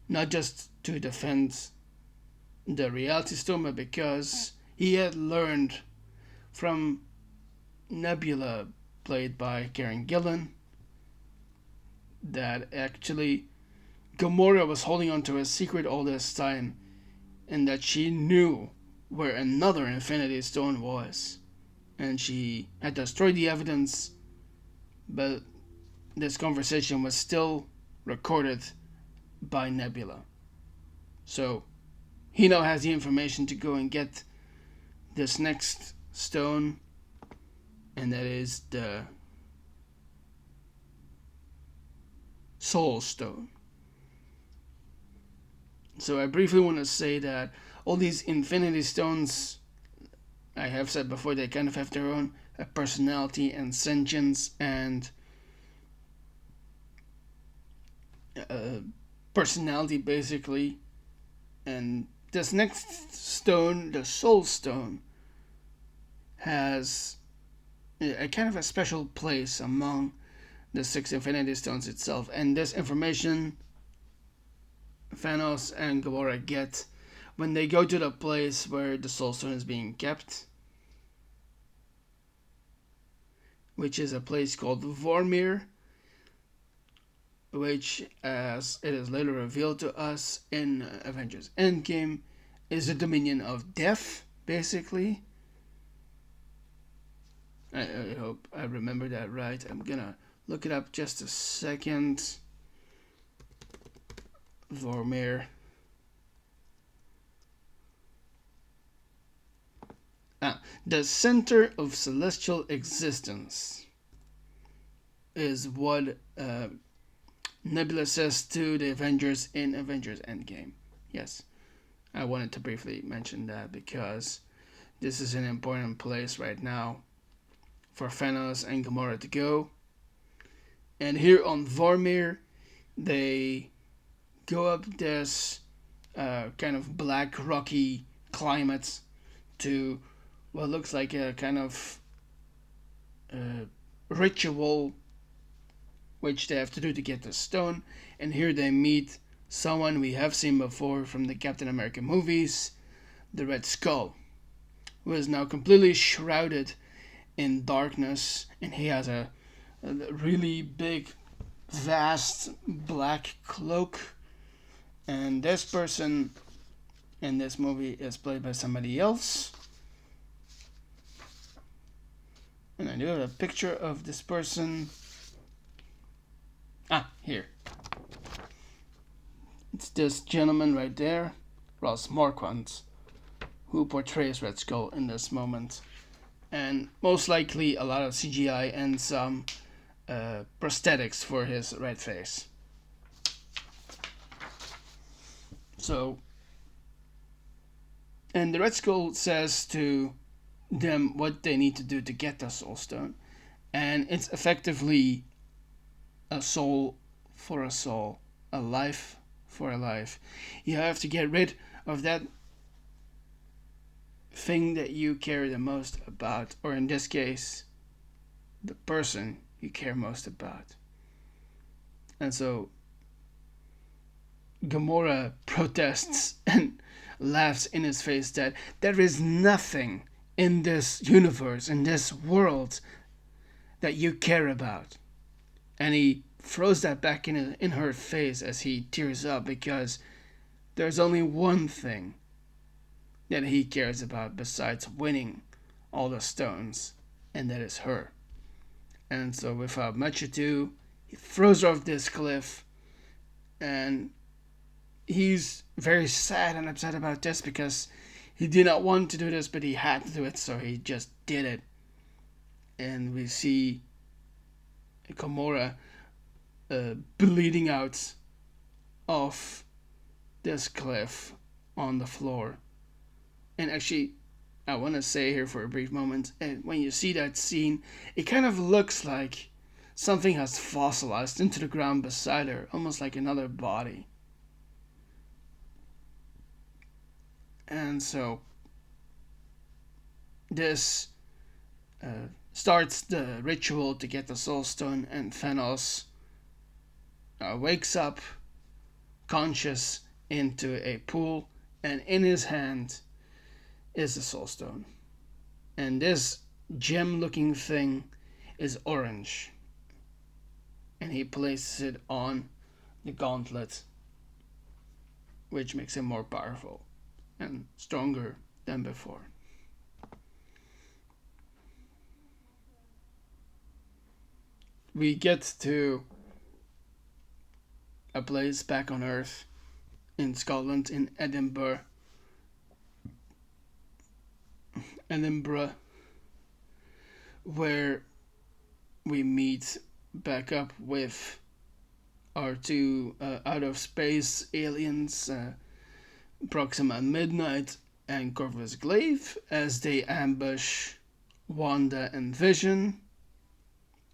not just to defend the Reality Stone, but because he had learned from Nebula, played by Karen Gillan, that actually Gamora was holding on to a secret all this time, and that she knew where another Infinity Stone was. And she had destroyed the evidence, but this conversation was still recorded by Nebula. So he now has the information to go and get this next stone, and that is the Soul Stone. So I briefly want to say that all these Infinity Stones, I have said before, they kind of have their own personality and sentience and personality, basically. And this next stone, the Soul Stone, has a kind of a special place among the 6 Infinity Stones itself. And this information Thanos and Gamora get when they go to the place where the Soul Stone is being kept, which is a place called Vormir, which, as it is later revealed to us in Avengers Endgame, is a dominion of death, basically. I hope I remember that right. I'm gonna look it up just a second. Vormir. The center of celestial existence is what Nebula says to the Avengers in Avengers Endgame. Yes, I wanted to briefly mention that because this is an important place right now for Thanos and Gamora to go. And here on Vormir, they go up this kind of black rocky climate to what looks like a kind of ritual which they have to do to get the stone. And here they meet someone we have seen before from the Captain America movies, the Red Skull, who is now completely shrouded in darkness, and he has a really big, vast black cloak. And this person in this movie is played by somebody else. And I do have a picture of this person. Here. It's this gentleman right there, Ross Marquand, who portrays Red Skull in this moment. And most likely a lot of CGI and some prosthetics for his red face. So, and the Red Skull says to them what they need to do to get the Soul Stone. And it's effectively a soul for a soul, a life for a life. You have to get rid of that thing that you care the most about, or in this case, the person you care most about. And so Gamora protests and laughs in his face that there is nothing in this universe, in this world, that you care about. And he throws that back in her face as he tears up, because there's only one thing that he cares about besides winning all the stones, and that is her. And so without much ado, he throws her off this cliff, and he's very sad and upset about this because he did not want to do this, but he had to do it, so he just did it. And we see Gamora bleeding out of this cliff on the floor. And actually, I want to say here for a brief moment, and when you see that scene, it kind of looks like something has fossilized into the ground beside her, almost like another body. And so this starts the ritual to get the Soul Stone, and Thanos wakes up conscious into a pool, and in his hand is the Soul Stone. And this gem looking thing is orange, and he places it on the gauntlet, which makes him more powerful and stronger than before. We get to a place back on Earth in Scotland, in Edinburgh, where we meet back up with our two out of space aliens, Proxima Midnight and Corvus Glaive, as they ambush Wanda and Vision,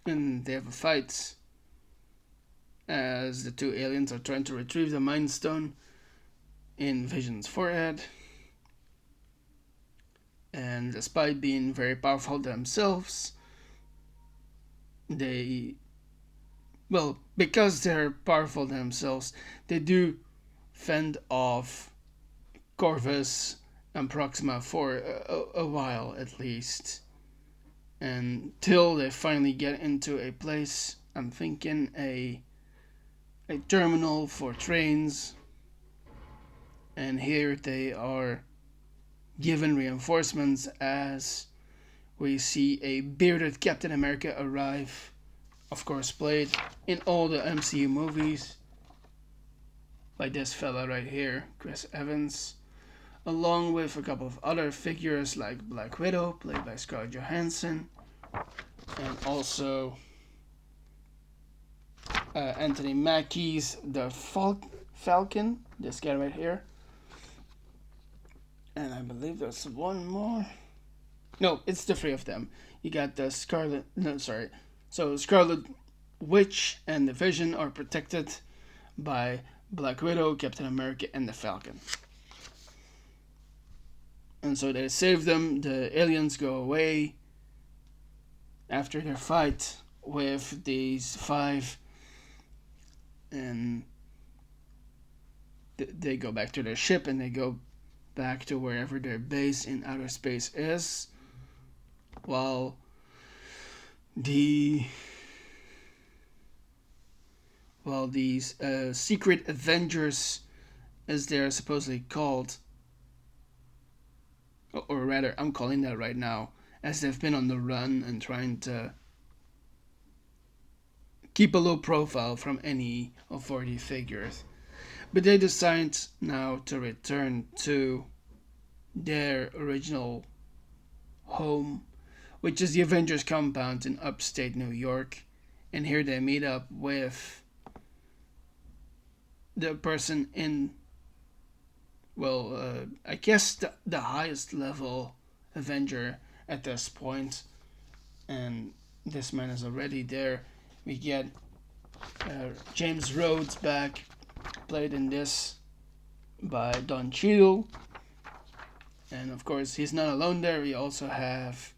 and they have a fight as the two aliens are trying to retrieve the Mind Stone in Vision's forehead. And despite being very powerful themselves, because they're powerful themselves, they do fend off Corvus and Proxima for a while at least, until they finally get into a place, I'm thinking a terminal for trains, and here they are given reinforcements as we see a bearded Captain America arrive of course, played in all the MCU movies by this fella right here, Chris Evans, along with a couple of other figures like Black Widow, played by Scarlett Johansson, and also Anthony Mackie's the Falcon, this guy right here. And I believe there's one more. No, it's the three of them. You got the Scarlet. No, sorry. So Scarlet Witch and the Vision are protected by Black Widow, Captain America, and the Falcon. And so they save them. The aliens go away after their fight with these five, and they go back to their ship and they go back to wherever their base in outer space is, while these secret Avengers, as they're supposedly called, or rather I'm calling that right now, as they've been on the run and trying to keep a low profile from any authority figures. But they decide now to return to their original home, which is the Avengers compound in upstate New York. And here they meet up with the person in, I guess the highest level Avenger at this point. And this man is already there. We get James Rhodes back, played in this by Don Cheadle. And of course, he's not alone there. We also have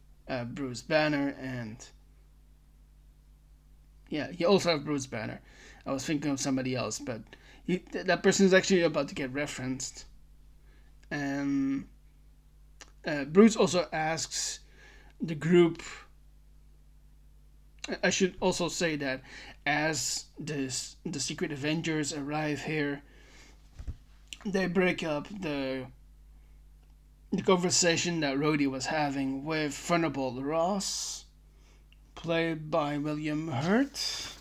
Bruce Banner and... Yeah, you also have Bruce Banner. I was thinking of somebody else, but that person is actually about to get referenced. And Bruce also asks the group... I should also say that as the Secret Avengers arrive here, they break up the conversation that Rhodey was having with Thunderbolt Ross, played by William Hurt.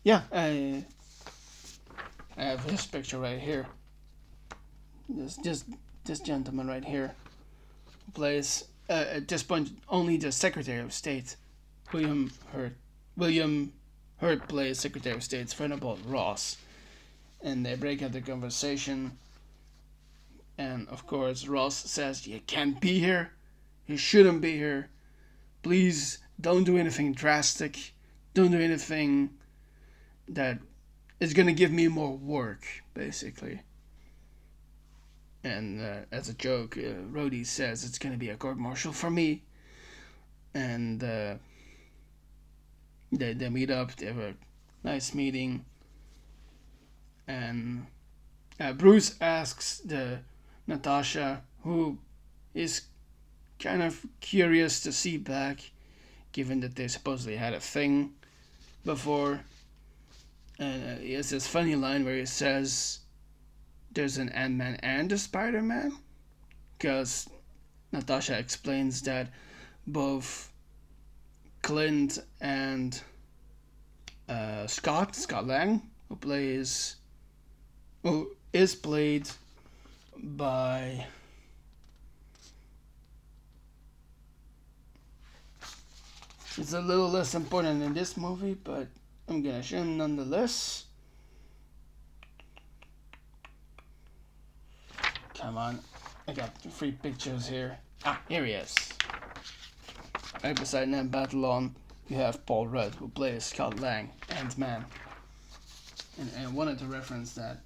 Yeah, I have his picture right here. This gentleman right here plays at this point only the Secretary of State. William Hurt plays Secretary of State's Thunderbolt Ross, and they break up the conversation. And of course, Ross says, "You can't be here. You shouldn't be here. Please don't do anything drastic. Don't do anything that is going to give me more work," basically. And as a joke, Rhodey says it's going to be a court-martial for me. And they meet up. They have a nice meeting. And Bruce asks Natasha, who is kind of curious to see back, given that they supposedly had a thing before. And he has this funny line where he says there's an Ant-Man and a Spider-Man, because Natasha explains that both Clint and Scott Lang, who is played by it's a little less important in this movie, but I'm gonna show him nonetheless. Come on, I got 3 pictures here. Here he is. Right beside Ned Batalon, you have Paul Rudd, who plays Scott Lang, Ant-Man. And I wanted to reference that.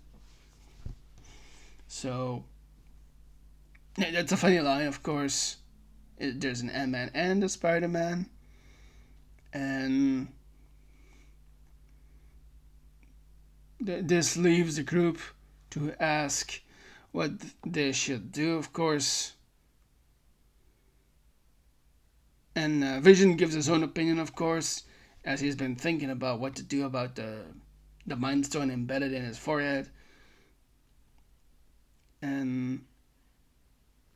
So, that's a funny line, of course. There's an Ant-Man and a Spider-Man. And this leaves the group to ask what they should do, of course. And Vision gives his own opinion, of course, as he's been thinking about what to do about the Mind Stone embedded in his forehead. And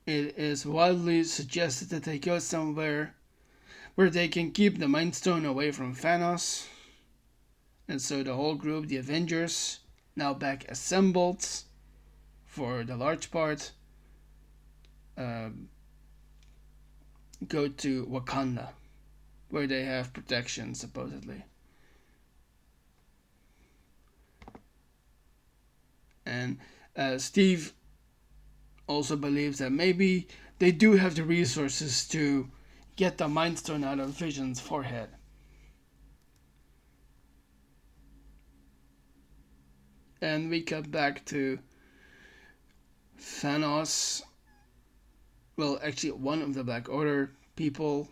it is widely suggested that they go somewhere where they can keep the Mind Stone away from Thanos. And so the whole group, the Avengers, now back assembled for the large part, go to Wakanda, where they have protection, supposedly. And Steve also believes that maybe they do have the resources to get the Mind Stone out of Vision's forehead. And we cut back to Thanos. Well, actually, one of the Black Order people,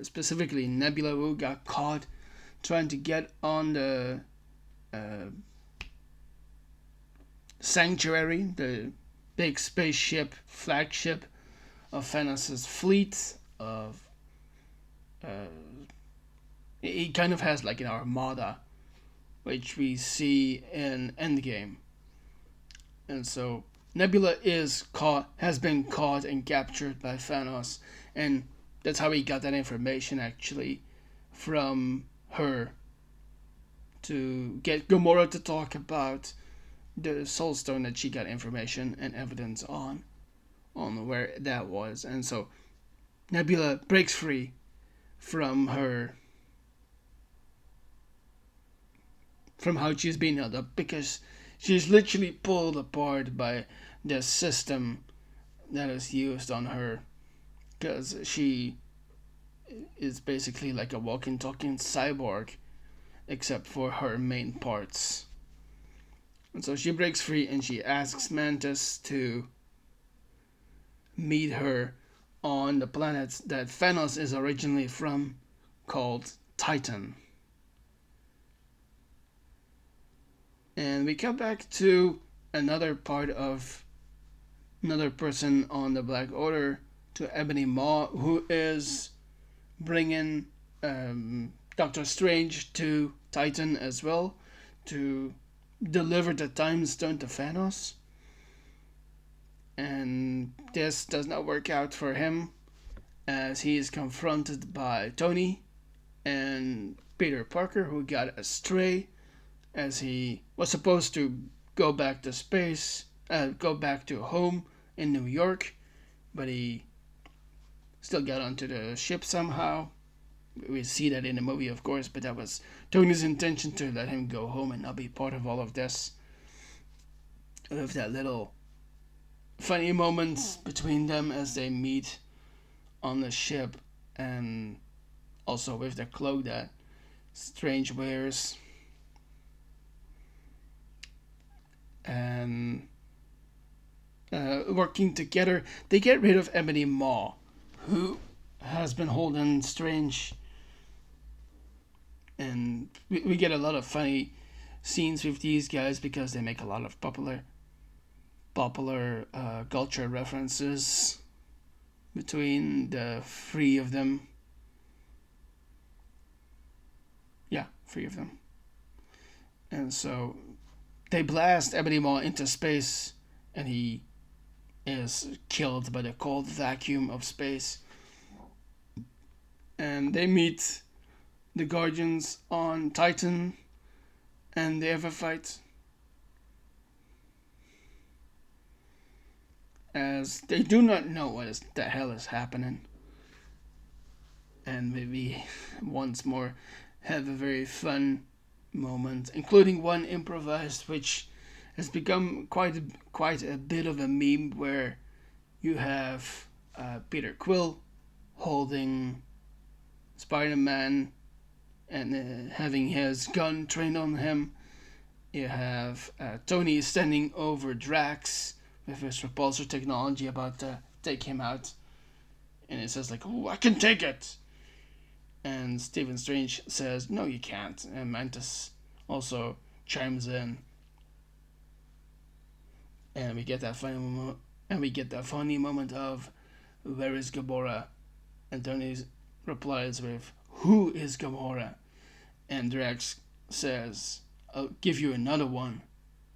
specifically Nebula, who got caught trying to get on the Sanctuary, the big spaceship flagship of Thanos' fleet. He kind of has like an armada, which we see in Endgame. And so Nebula has been caught and captured by Thanos, and that's how he got that information actually from her to get Gamora to talk about the Soul Stone that she got information and evidence on where that was. And so Nebula breaks free from how she's being held up, because she's literally pulled apart by the system that is used on her, because she is basically like a walking talking cyborg except for her main parts. And so she breaks free and she asks Mantis to meet her on the planet that Thanos is originally from, called Titan. And we come back to another person on the Black Order, to Ebony Maw, who is bringing Doctor Strange to Titan as well to deliver the Time Stone to Thanos. And this does not work out for him, as he is confronted by Tony and Peter Parker, who got astray as he was supposed to go back to space, go back to home in New York, but he still got onto the ship somehow. We see that in the movie, of course, but that was Tony's intention, to let him go home and not be part of all of this. With that little funny moments between them as they meet on the ship, and also with the cloak that Strange wears. And working together, they get rid of Ebony Maw, who has been holding Strange. And we get a lot of funny scenes with these guys, because they make a lot of popular culture references between the three of them. Yeah, three of them. And so they blast Ebony Maw into space, and he is killed by the cold vacuum of space. And they meet the Guardians on Titan, and they have a fight, as they do not know what the hell is happening. And maybe once more have a very fun moment, including one improvised, which has become quite a bit of a meme, where you have Peter Quill holding Spider-Man and having his gun trained on him. You have Tony standing over Drax with his repulsor technology, about to take him out, and it says like, "Oh, I can take it." And Stephen Strange says, "No, you can't." And Mantis also chimes in, and we get that funny moment of, "Where is Gamora?" And Tony replies with, "Who is Gamora?" And Drax says, "I'll give you another one.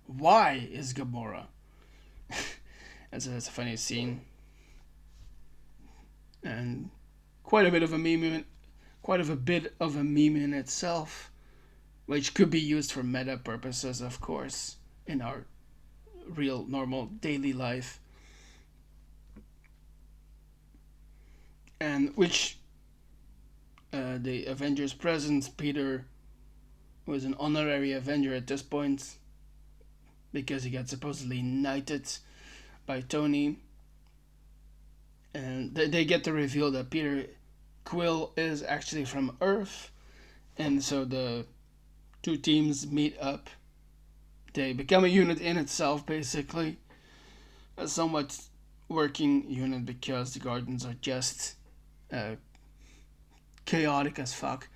Why is Gamora?" And so that's a funny scene. And quite a bit of a meme, quite of a bit of a meme in itself, which could be used for meta purposes, of course, in our real normal daily life, and which the Avengers present Peter was an honorary Avenger at this point because he got supposedly knighted by Tony, and they get to reveal that Peter Quill is actually from Earth, and so the two teams meet up. They become a unit in itself, basically, a somewhat working unit because the Guardians are just chaotic as fuck,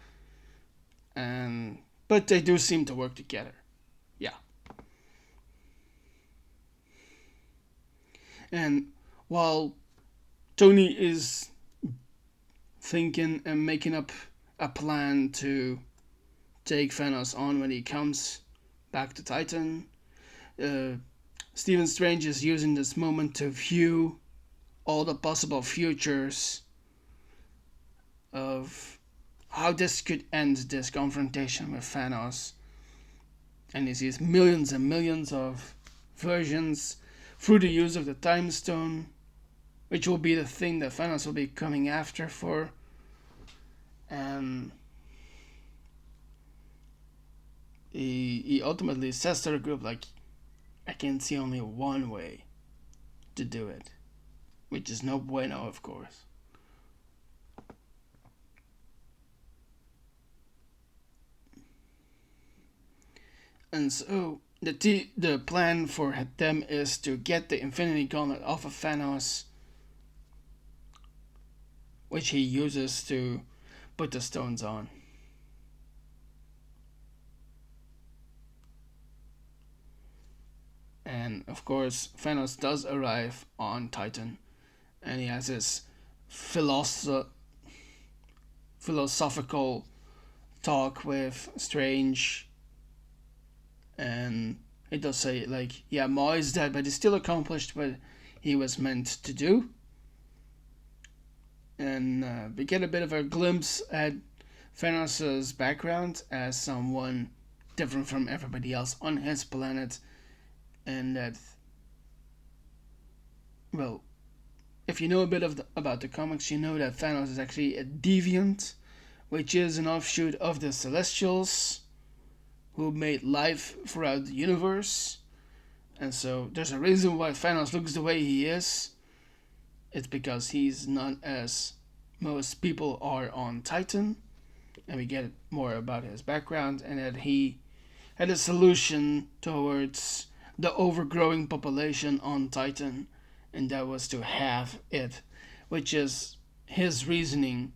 and but they do seem to work together. Yeah. And while Tony is thinking and making up a plan to take Thanos on when he comes back to Titan, Stephen Strange is using this moment to view all the possible futures of how this could end this confrontation with Thanos. And he sees millions and millions of versions through the use of the Time Stone, which will be the thing that Thanos will be coming after for. And he ultimately says to the group, like, I can see only one way to do it, which is no bueno, of course. And so the plan for them is to get the Infinity Gauntlet off of Thanos, which he uses to put the stones on. And of course, Thanos does arrive on Titan, and he has this philosophical talk with Strange. And he does say, like, yeah, Ma is dead, but he still accomplished what he was meant to do. And we get a bit of a glimpse at Thanos' background as someone different from everybody else on his planet. And that, well, if you know a bit about the comics, you know that Thanos is actually a deviant, which is an offshoot of the Celestials, who made life throughout the universe. And so there's a reason why Thanos looks the way he is. It's because he's not as most people are on Titan. And we get more about his background, and that he had a solution towards the overgrowing population on Titan, and that was to have it, which is his reasoning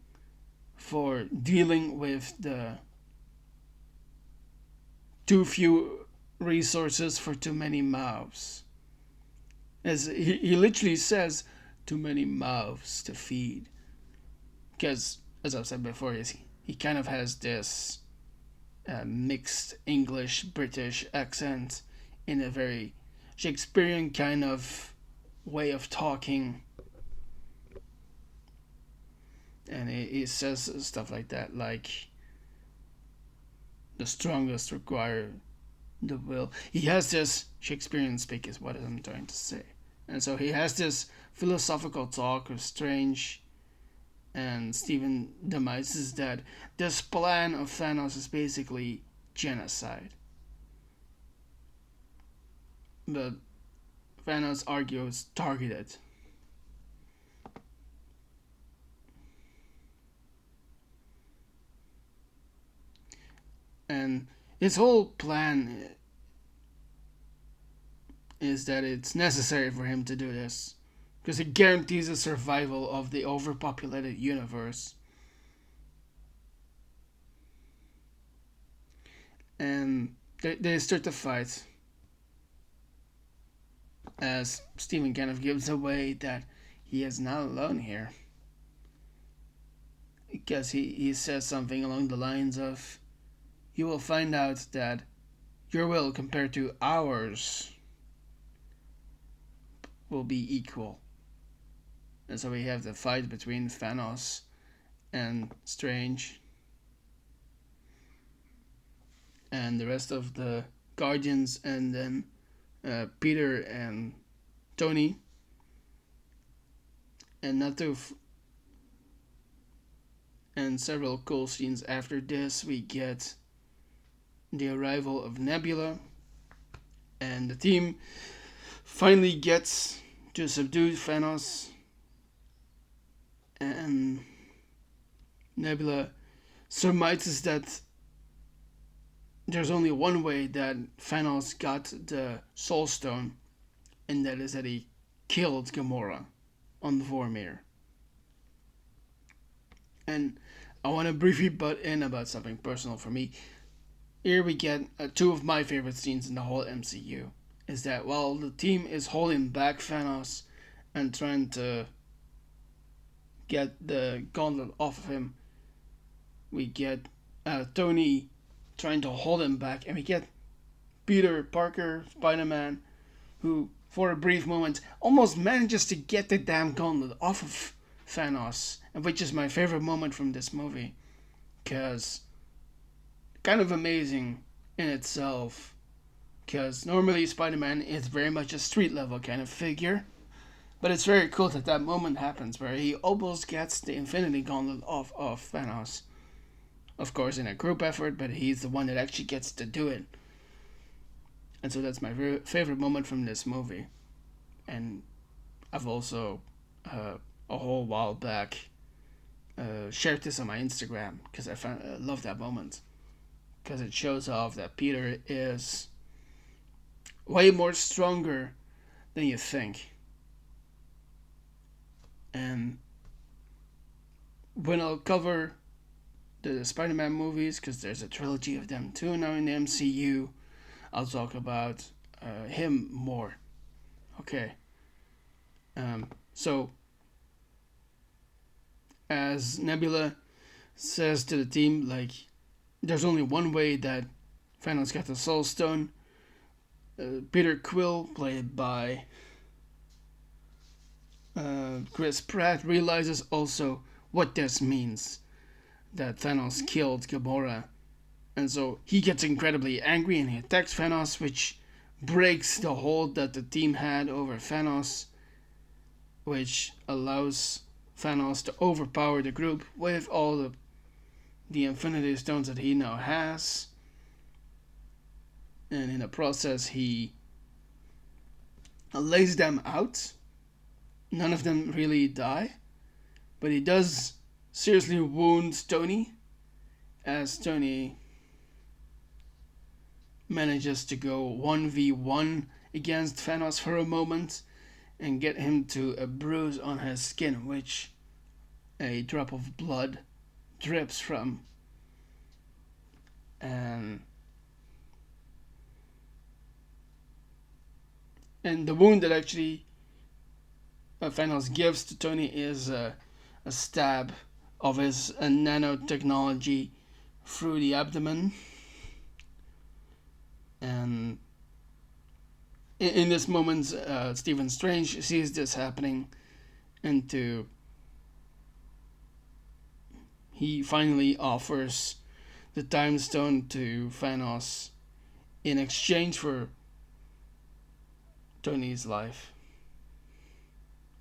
for dealing with the too few resources for too many mouths. As he literally says, too many mouths to feed. Because, as I've said before, he kind of has this mixed English-British accent in a very Shakespearean kind of way of talking. And he says stuff like that, like, the strongest require the will. He has this Shakespearean speak, is what I'm trying to say. And so he has this philosophical talk with Strange, and Stephen demises that this plan of Thanos is basically genocide. But Thanos argues targeted. And his whole plan is that it's necessary for him to do this, because it guarantees the survival of the overpopulated universe. And they start to fight, as Stephen kind of gives away that he is not alone here. Because he says something along the lines of, you will find out that your will compared to ours will be equal. And so we have the fight between Thanos and Strange and the rest of the Guardians, and then Peter and Tony. And and several cool scenes after this, we get the arrival of Nebula, and the team finally gets to subdue Thanos, and Nebula surmises that there's only one way that Thanos got the Soul Stone, and that is that he killed Gamora on the Vormir. And I want to briefly butt in about something personal for me. Here we get two of my favorite scenes in the whole MCU. Is that while the team is holding back Thanos and trying to get the gauntlet off of him, we get Tony trying to hold him back, and we get Peter Parker, Spider-Man, who for a brief moment almost manages to get the damn gauntlet off of Thanos, and which is my favorite moment from this movie, because kind of amazing in itself, because normally Spider-Man is very much a street level kind of figure, but it's very cool that that moment happens where he almost gets the Infinity Gauntlet off of Thanos. Of course, in a group effort, but he's the one that actually gets to do it. And so that's my favorite moment from this movie. And I've also, a whole while back, shared this on my Instagram because I love that moment. Because it shows off that Peter is way more stronger than you think. And when I'll cover the Spider-Man movies, because there's a trilogy of them too now in the MCU, I'll talk about him more. Okay. So, as Nebula says to the team, like, there's only one way that Thanos got the Soul Stone, Peter Quill, played by Chris Pratt, realizes also what this means, that Thanos killed Gamora. And so he gets incredibly angry and he attacks Thanos, which breaks the hold that the team had over Thanos, which allows Thanos to overpower the group with all the Infinity Stones that he now has. And in the process, he lays them out. None of them really die, but he does seriously wound Tony, as Tony manages to go 1v1 against Thanos for a moment and get him to a bruise on his skin, which a drop of blood drips from. And the wound that actually Thanos gives to Tony is a stab of his nanotechnology through the abdomen. And in this moment, Stephen Strange sees this happening, and he finally offers the Time Stone to Thanos in exchange for Tony's life,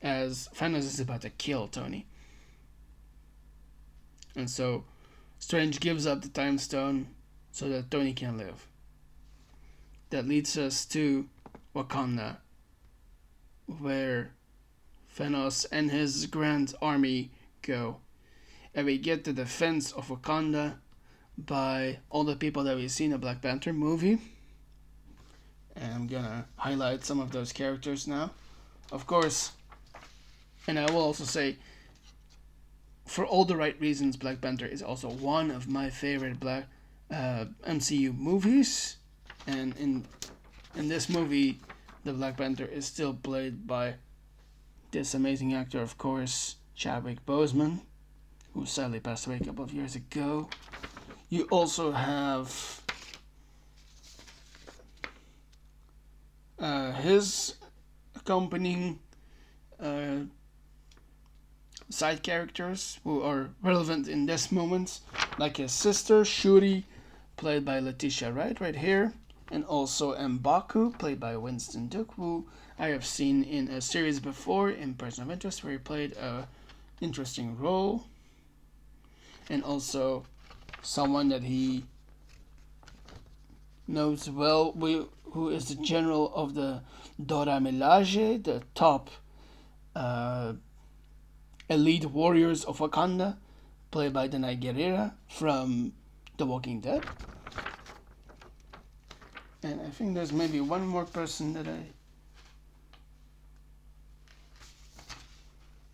as Thanos is about to kill Tony. And so Strange gives up the Time Stone so that Tony can live. That leads us to Wakanda, where Thanos and his grand army go. And we get the defense of Wakanda by all the people that we've seen in the Black Panther movie. And I'm gonna highlight some of those characters now. Of course, and I will also say, for all the right reasons, Black Panther is also one of my favorite MCU movies. And in this movie, the Black Panther is still played by this amazing actor, of course, Chadwick Boseman, who sadly passed away a couple of years ago. You also have his accompanying side characters who are relevant in this moment, like his sister Shuri, played by Letitia Wright right here, and also M'Baku, played by Winston Duke, who I have seen in a series before in Person of Interest, where he played a interesting role, and also someone that he knows well, who is the general of the Dora Milaje, the top elite warriors of Wakanda, played by Danai Gurira from The Walking Dead. And I think there's maybe one more person that I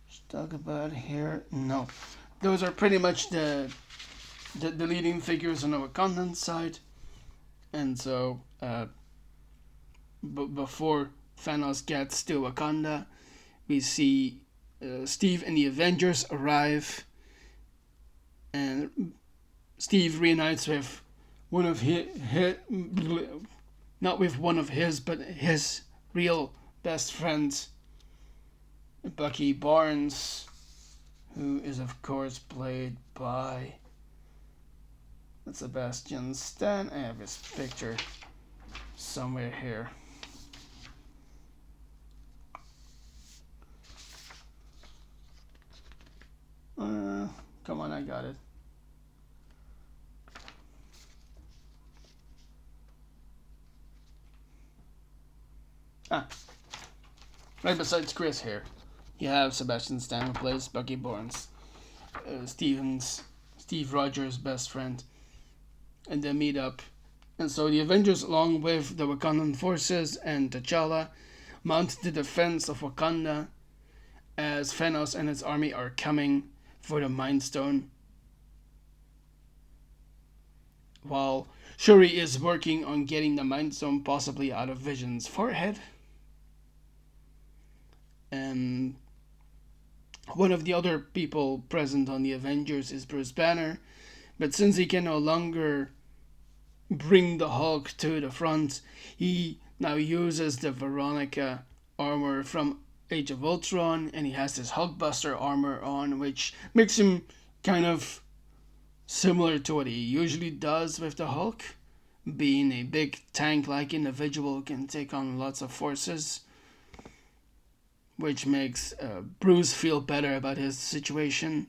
should talk about here. No, those are pretty much the leading figures on the Wakandan side. And so, before Thanos gets to Wakanda, we see Steve and the Avengers arrive, and Steve reunites with one of his not with one of his, but his real best friend, Bucky Barnes, who is of course played by Sebastian Stan. I have his picture somewhere here. Come on, I got it. Right besides Chris here, you have Sebastian Stan, who plays Bucky Barnes, Steve Rogers' best friend, and they meet up. And so the Avengers, along with the Wakandan forces and T'Challa, mount the defense of Wakanda as Thanos and his army are coming for the Mind Stone, while Shuri is working on getting the Mind Stone possibly out of Vision's forehead. And one of the other people present on the Avengers is Bruce Banner, but since he can no longer bring the Hulk to the front, he now uses the Veronica armor from Age of Ultron, and he has this Hulkbuster armor on, which makes him kind of similar to what he usually does with the Hulk, being a big tank-like individual who can take on lots of forces, which makes Bruce feel better about his situation.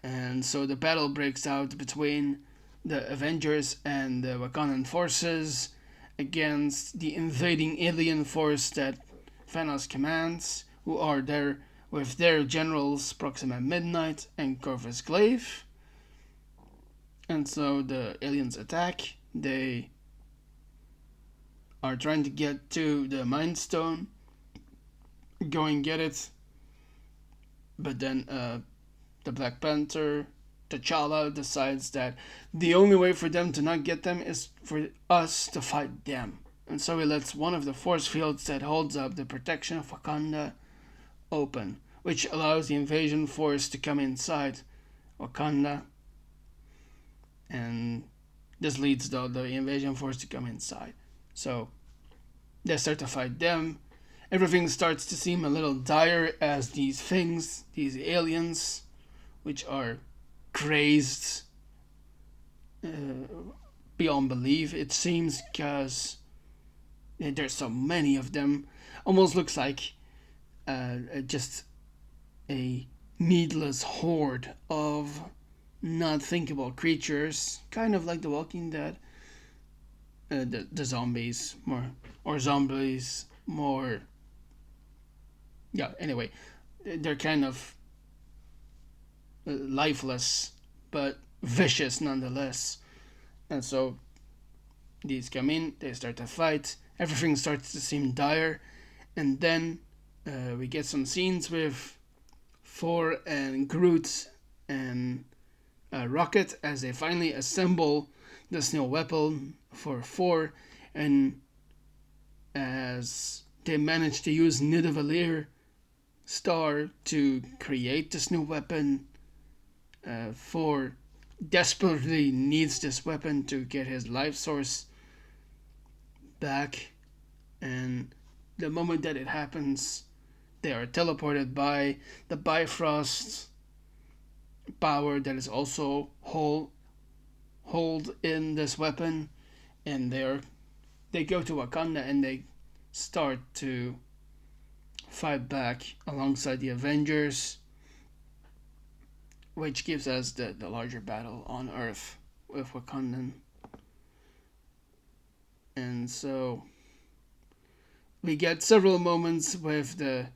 And so the battle breaks out between the Avengers and the Wakandan forces against the invading alien force that Thanos commands, who are there with their generals Proxima Midnight and Corvus Glaive. And so the aliens attack. They are trying to get to the Mind Stone, go and get it. But then the Black Panther, T'Challa, decides that the only way for them to not get them is for us to fight them. And so he lets one of the force fields that holds up the protection of Wakanda open, which allows the invasion force to come inside Wakanda. And this leads the invasion force to come inside. So they start to fight them. Everything starts to seem a little dire as these things, these aliens, which are crazed beyond belief, it seems, because there's so many of them. Almost looks like just a needless horde of not thinkable creatures, kind of like The Walking Dead. The zombies more, or zombies more. Yeah. Anyway, they're kind of lifeless, but vicious nonetheless. And so these come in, they start to fight. Everything starts to seem dire, and then we get some scenes with Thor and Groot and Rocket as they finally assemble this new weapon for Thor, and as they manage to use Nidavellir Star to create this new weapon. Thor desperately needs this weapon to get his life source back, and the moment that it happens, they are teleported by the Bifrost power that is also hold in this weapon, and they go to Wakanda and they start to fight back alongside the Avengers, which gives us the larger battle on Earth with Wakandan. And so we get several moments with the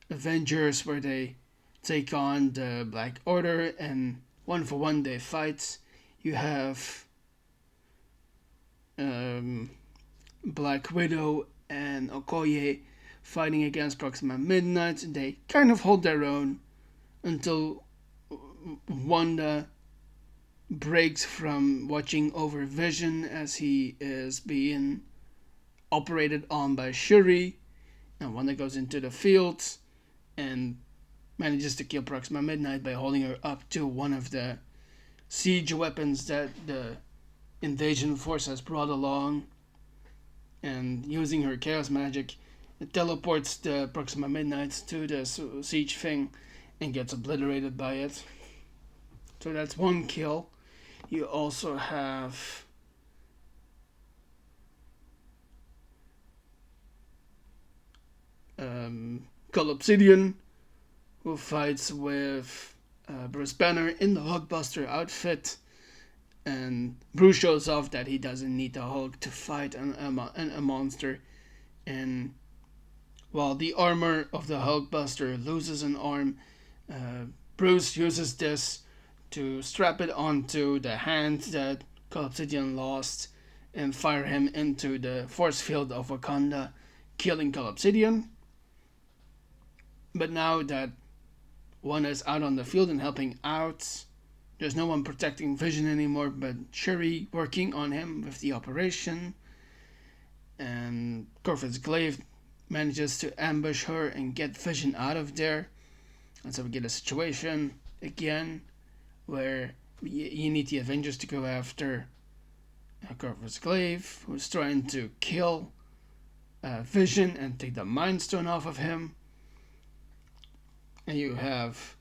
Avengers where they take on the Black Order, and one for one they fight. You have Black Widow and Okoye fighting against Proxima Midnight. They kind of hold their own until Wanda breaks from watching over Vision as he is being operated on by Shuri, and Wanda goes into the field and manages to kill Proxima Midnight by holding her up to one of the siege weapons that the invasion force has brought along, and using her chaos magic, it teleports the Proxima Midnight to the siege thing and gets obliterated by it. So that's one kill. You also have Cull Obsidian, who fights with Bruce Banner in the Hulkbuster outfit, and Bruce shows off that he doesn't need the Hulk to fight a monster, and while the armor of the Hulkbuster loses an arm, Bruce uses this to strap it onto the hand that Cull Obsidian lost and fire him into the force field of Wakanda, killing Cull Obsidian. But now that one is out on the field and helping out, there's no one protecting Vision anymore but Shuri working on him with the operation, and Corvus Glaive manages to ambush her and get Vision out of there. And so we get a situation again where you need the Avengers to go after Corvus Glaive, who's trying to kill Vision and take the Mind Stone off of him. And you have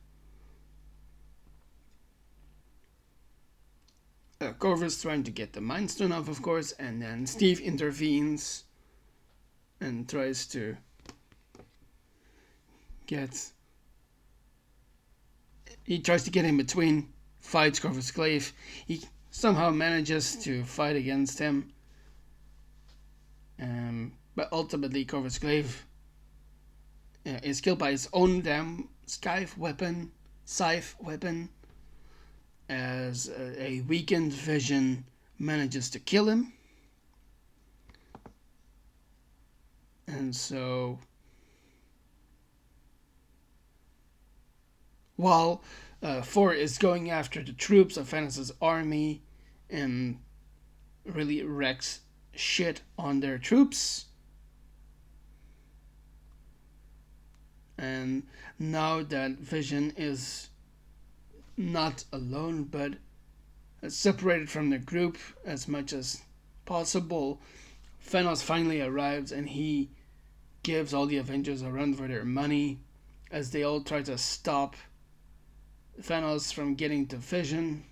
Corvus trying to get the Mind Stone off, of course, and then Steve intervenes and tries to get in between, fights Corvus Glaive. He somehow manages to fight against him, but ultimately Corvus Glaive is killed by his own damn scythe weapon, as a weakened Vision manages to kill him. And so, while Thor is going after the troops of Thanos' army and really wrecks shit on their troops, and now that Vision is not alone but separated from the group as much as possible, Thanos finally arrives and he gives all the Avengers a run for their money as they all try to stop Thanos from getting to Vision.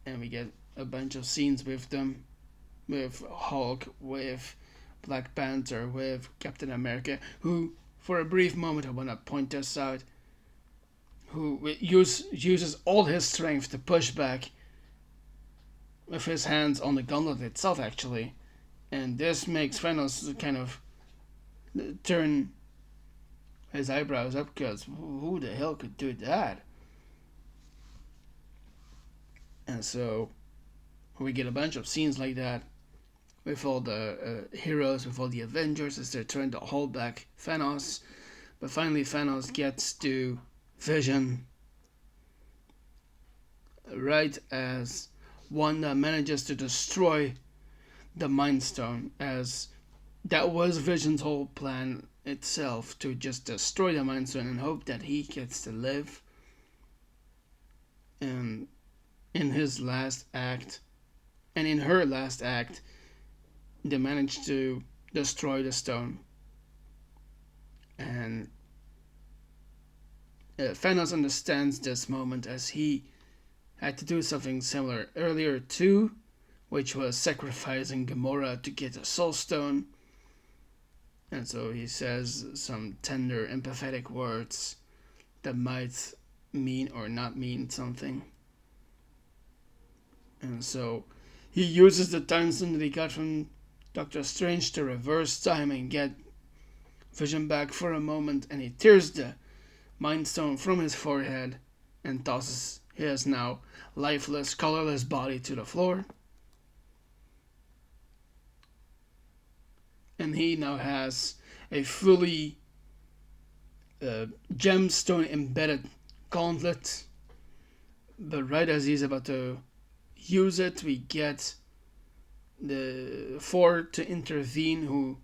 And we get a bunch of scenes with them, with Hulk, with Black Panther, with Captain America, who, for a brief moment, I want to point this out, who uses all his strength to push back with his hands on the gauntlet itself, actually. And this makes Thanos kind of turn his eyebrows up, because who the hell could do that? And so we get a bunch of scenes like that with all the heroes, with all the Avengers, as they're trying to hold back Thanos. But finally Thanos gets to Vision right as Wanda manages to destroy the Mind Stone, as that was Vision's whole plan itself, to just destroy the Mind Stone and hope that he gets to live. And in his last act, and in her last act, they managed to destroy the stone. And Thanos understands this moment as he had to do something similar earlier too, which was sacrificing Gamora to get a Soul Stone. And so he says some tender, empathetic words that might mean or not mean something. And so he uses the time stone that he got from Doctor Strange to reverse time and get Vision back for a moment, and he tears the Mind Stone from his forehead and tosses his now lifeless, colorless body to the floor. And he now has a fully gemstone embedded gauntlet. But right as he's about to use it, we get the Thor to intervene, who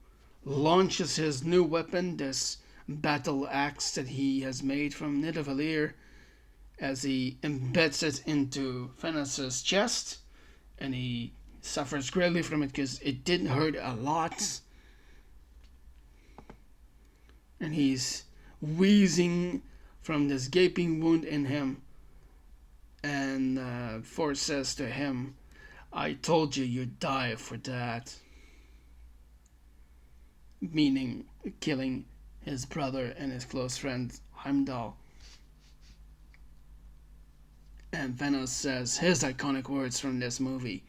launches his new weapon, this battle axe that he has made from Nidavellir, as he embeds it into Thanos' chest, and he suffers greatly from it because it didn't hurt a lot. And he's wheezing from this gaping wound in him. And Thor says to him, "I told you you'd die for that." Meaning killing his brother and his close friend Heimdall. And Thanos says his iconic words from this movie: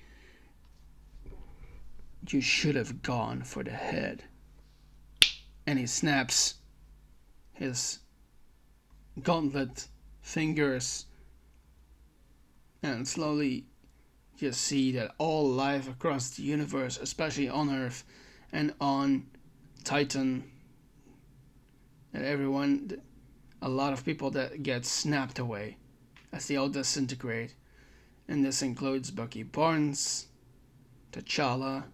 "You should have gone for the head." And he snaps his gauntlet fingers, and slowly you see that all life across the universe, especially on Earth and on Titan, and everyone, a lot of people that get snapped away as they all disintegrate. And this includes Bucky Barnes, T'Challa,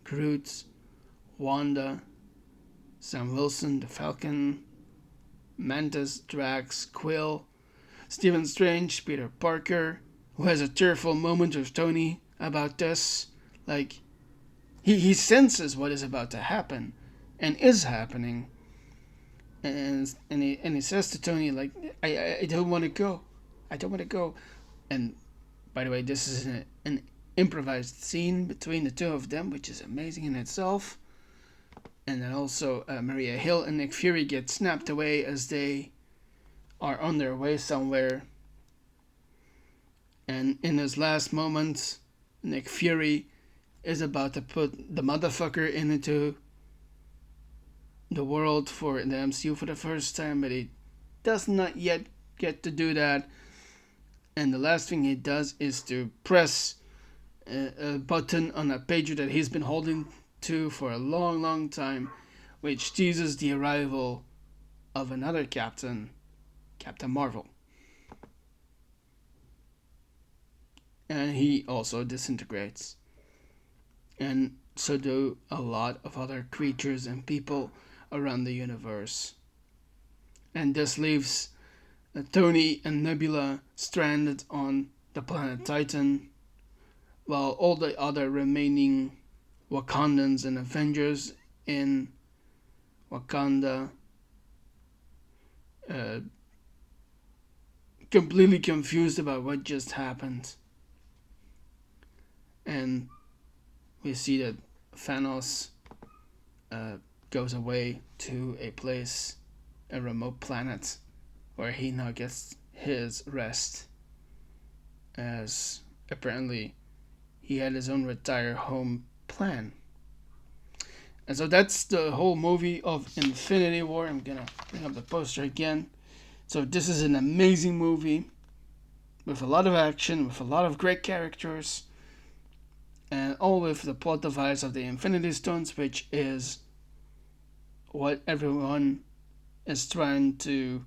Groot, Wanda, Sam Wilson, the Falcon, Mantis, Drax, Quill, Stephen Strange, Peter Parker, who has a tearful moment with Tony about this. Like, he senses what is about to happen and is happening. And he says to Tony, like, I don't want to go. I don't want to go. And by the way, this is an improvised scene between the two of them, which is amazing in itself. And then also Maria Hill and Nick Fury get snapped away as they are on their way somewhere. And in his last moments, Nick Fury is about to put the motherfucker into the world for the MCU for the first time, but he does not yet get to do that. And the last thing he does is to press a button on a pager that he's been holding to for a long, long time, which teases the arrival of another Captain Marvel. And he also disintegrates. And so do a lot of other creatures and people around the universe. And this leaves Tony and Nebula stranded on the planet Titan, while all the other remaining Wakandans and Avengers in Wakanda completely confused about what just happened. And we see that Thanos goes away to a place, a remote planet, where he now gets his rest, as apparently he had his own retire home plan. And so that's the whole movie of Infinity War. I'm gonna bring up the poster again. So this is an amazing movie with a lot of action, with a lot of great characters, and all with the plot device of the Infinity Stones, which is what everyone is trying to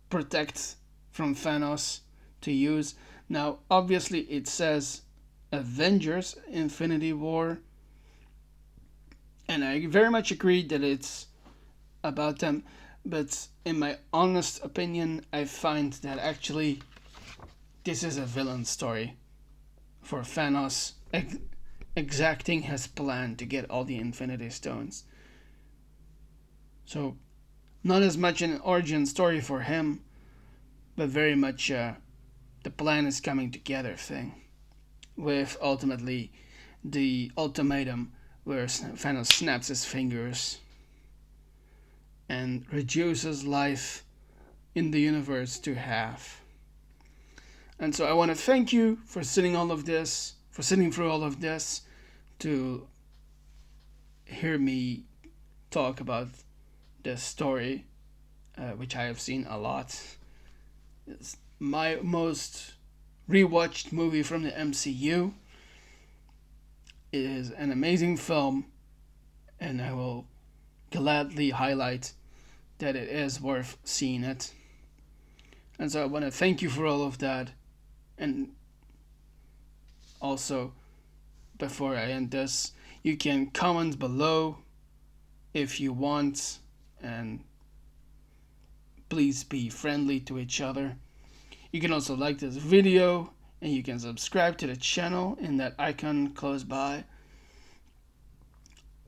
protect from Thanos to use. Now, obviously, it says Avengers Infinity War, and I very much agree that it's about them, but in my honest opinion, I find that actually this is a villain story for Thanos exacting his plan to get all the Infinity Stones. So, not as much an origin story for him, but very much the plan is coming together thing. With ultimately the ultimatum where Thanos snaps his fingers and reduces life in the universe to half. And so I want to thank you for sitting through all of this to hear me talk about this story, which I have seen a lot. It's my most rewatched movie from the MCU. It is an amazing film, and I will gladly highlight that it is worth seeing it. And so I want to thank you for all of that. And also, before I end this, you can comment below if you want, and please be friendly to each other. You can also like this video, and you can subscribe to the channel in that icon close by.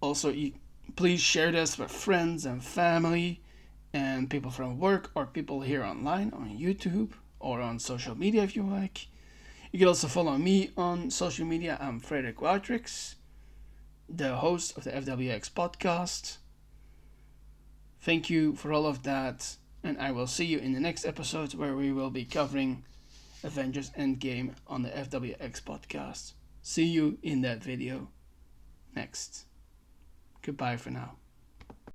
Also, please share this with friends and family and people from work or people here online on YouTube or on social media if you like. You can also follow me on social media. I'm Frederik, the host of the FWX podcast. Thank you for all of that, and I will see you in the next episode where we will be covering Avengers Endgame on the FWX podcast. See you in that video next. Goodbye for now.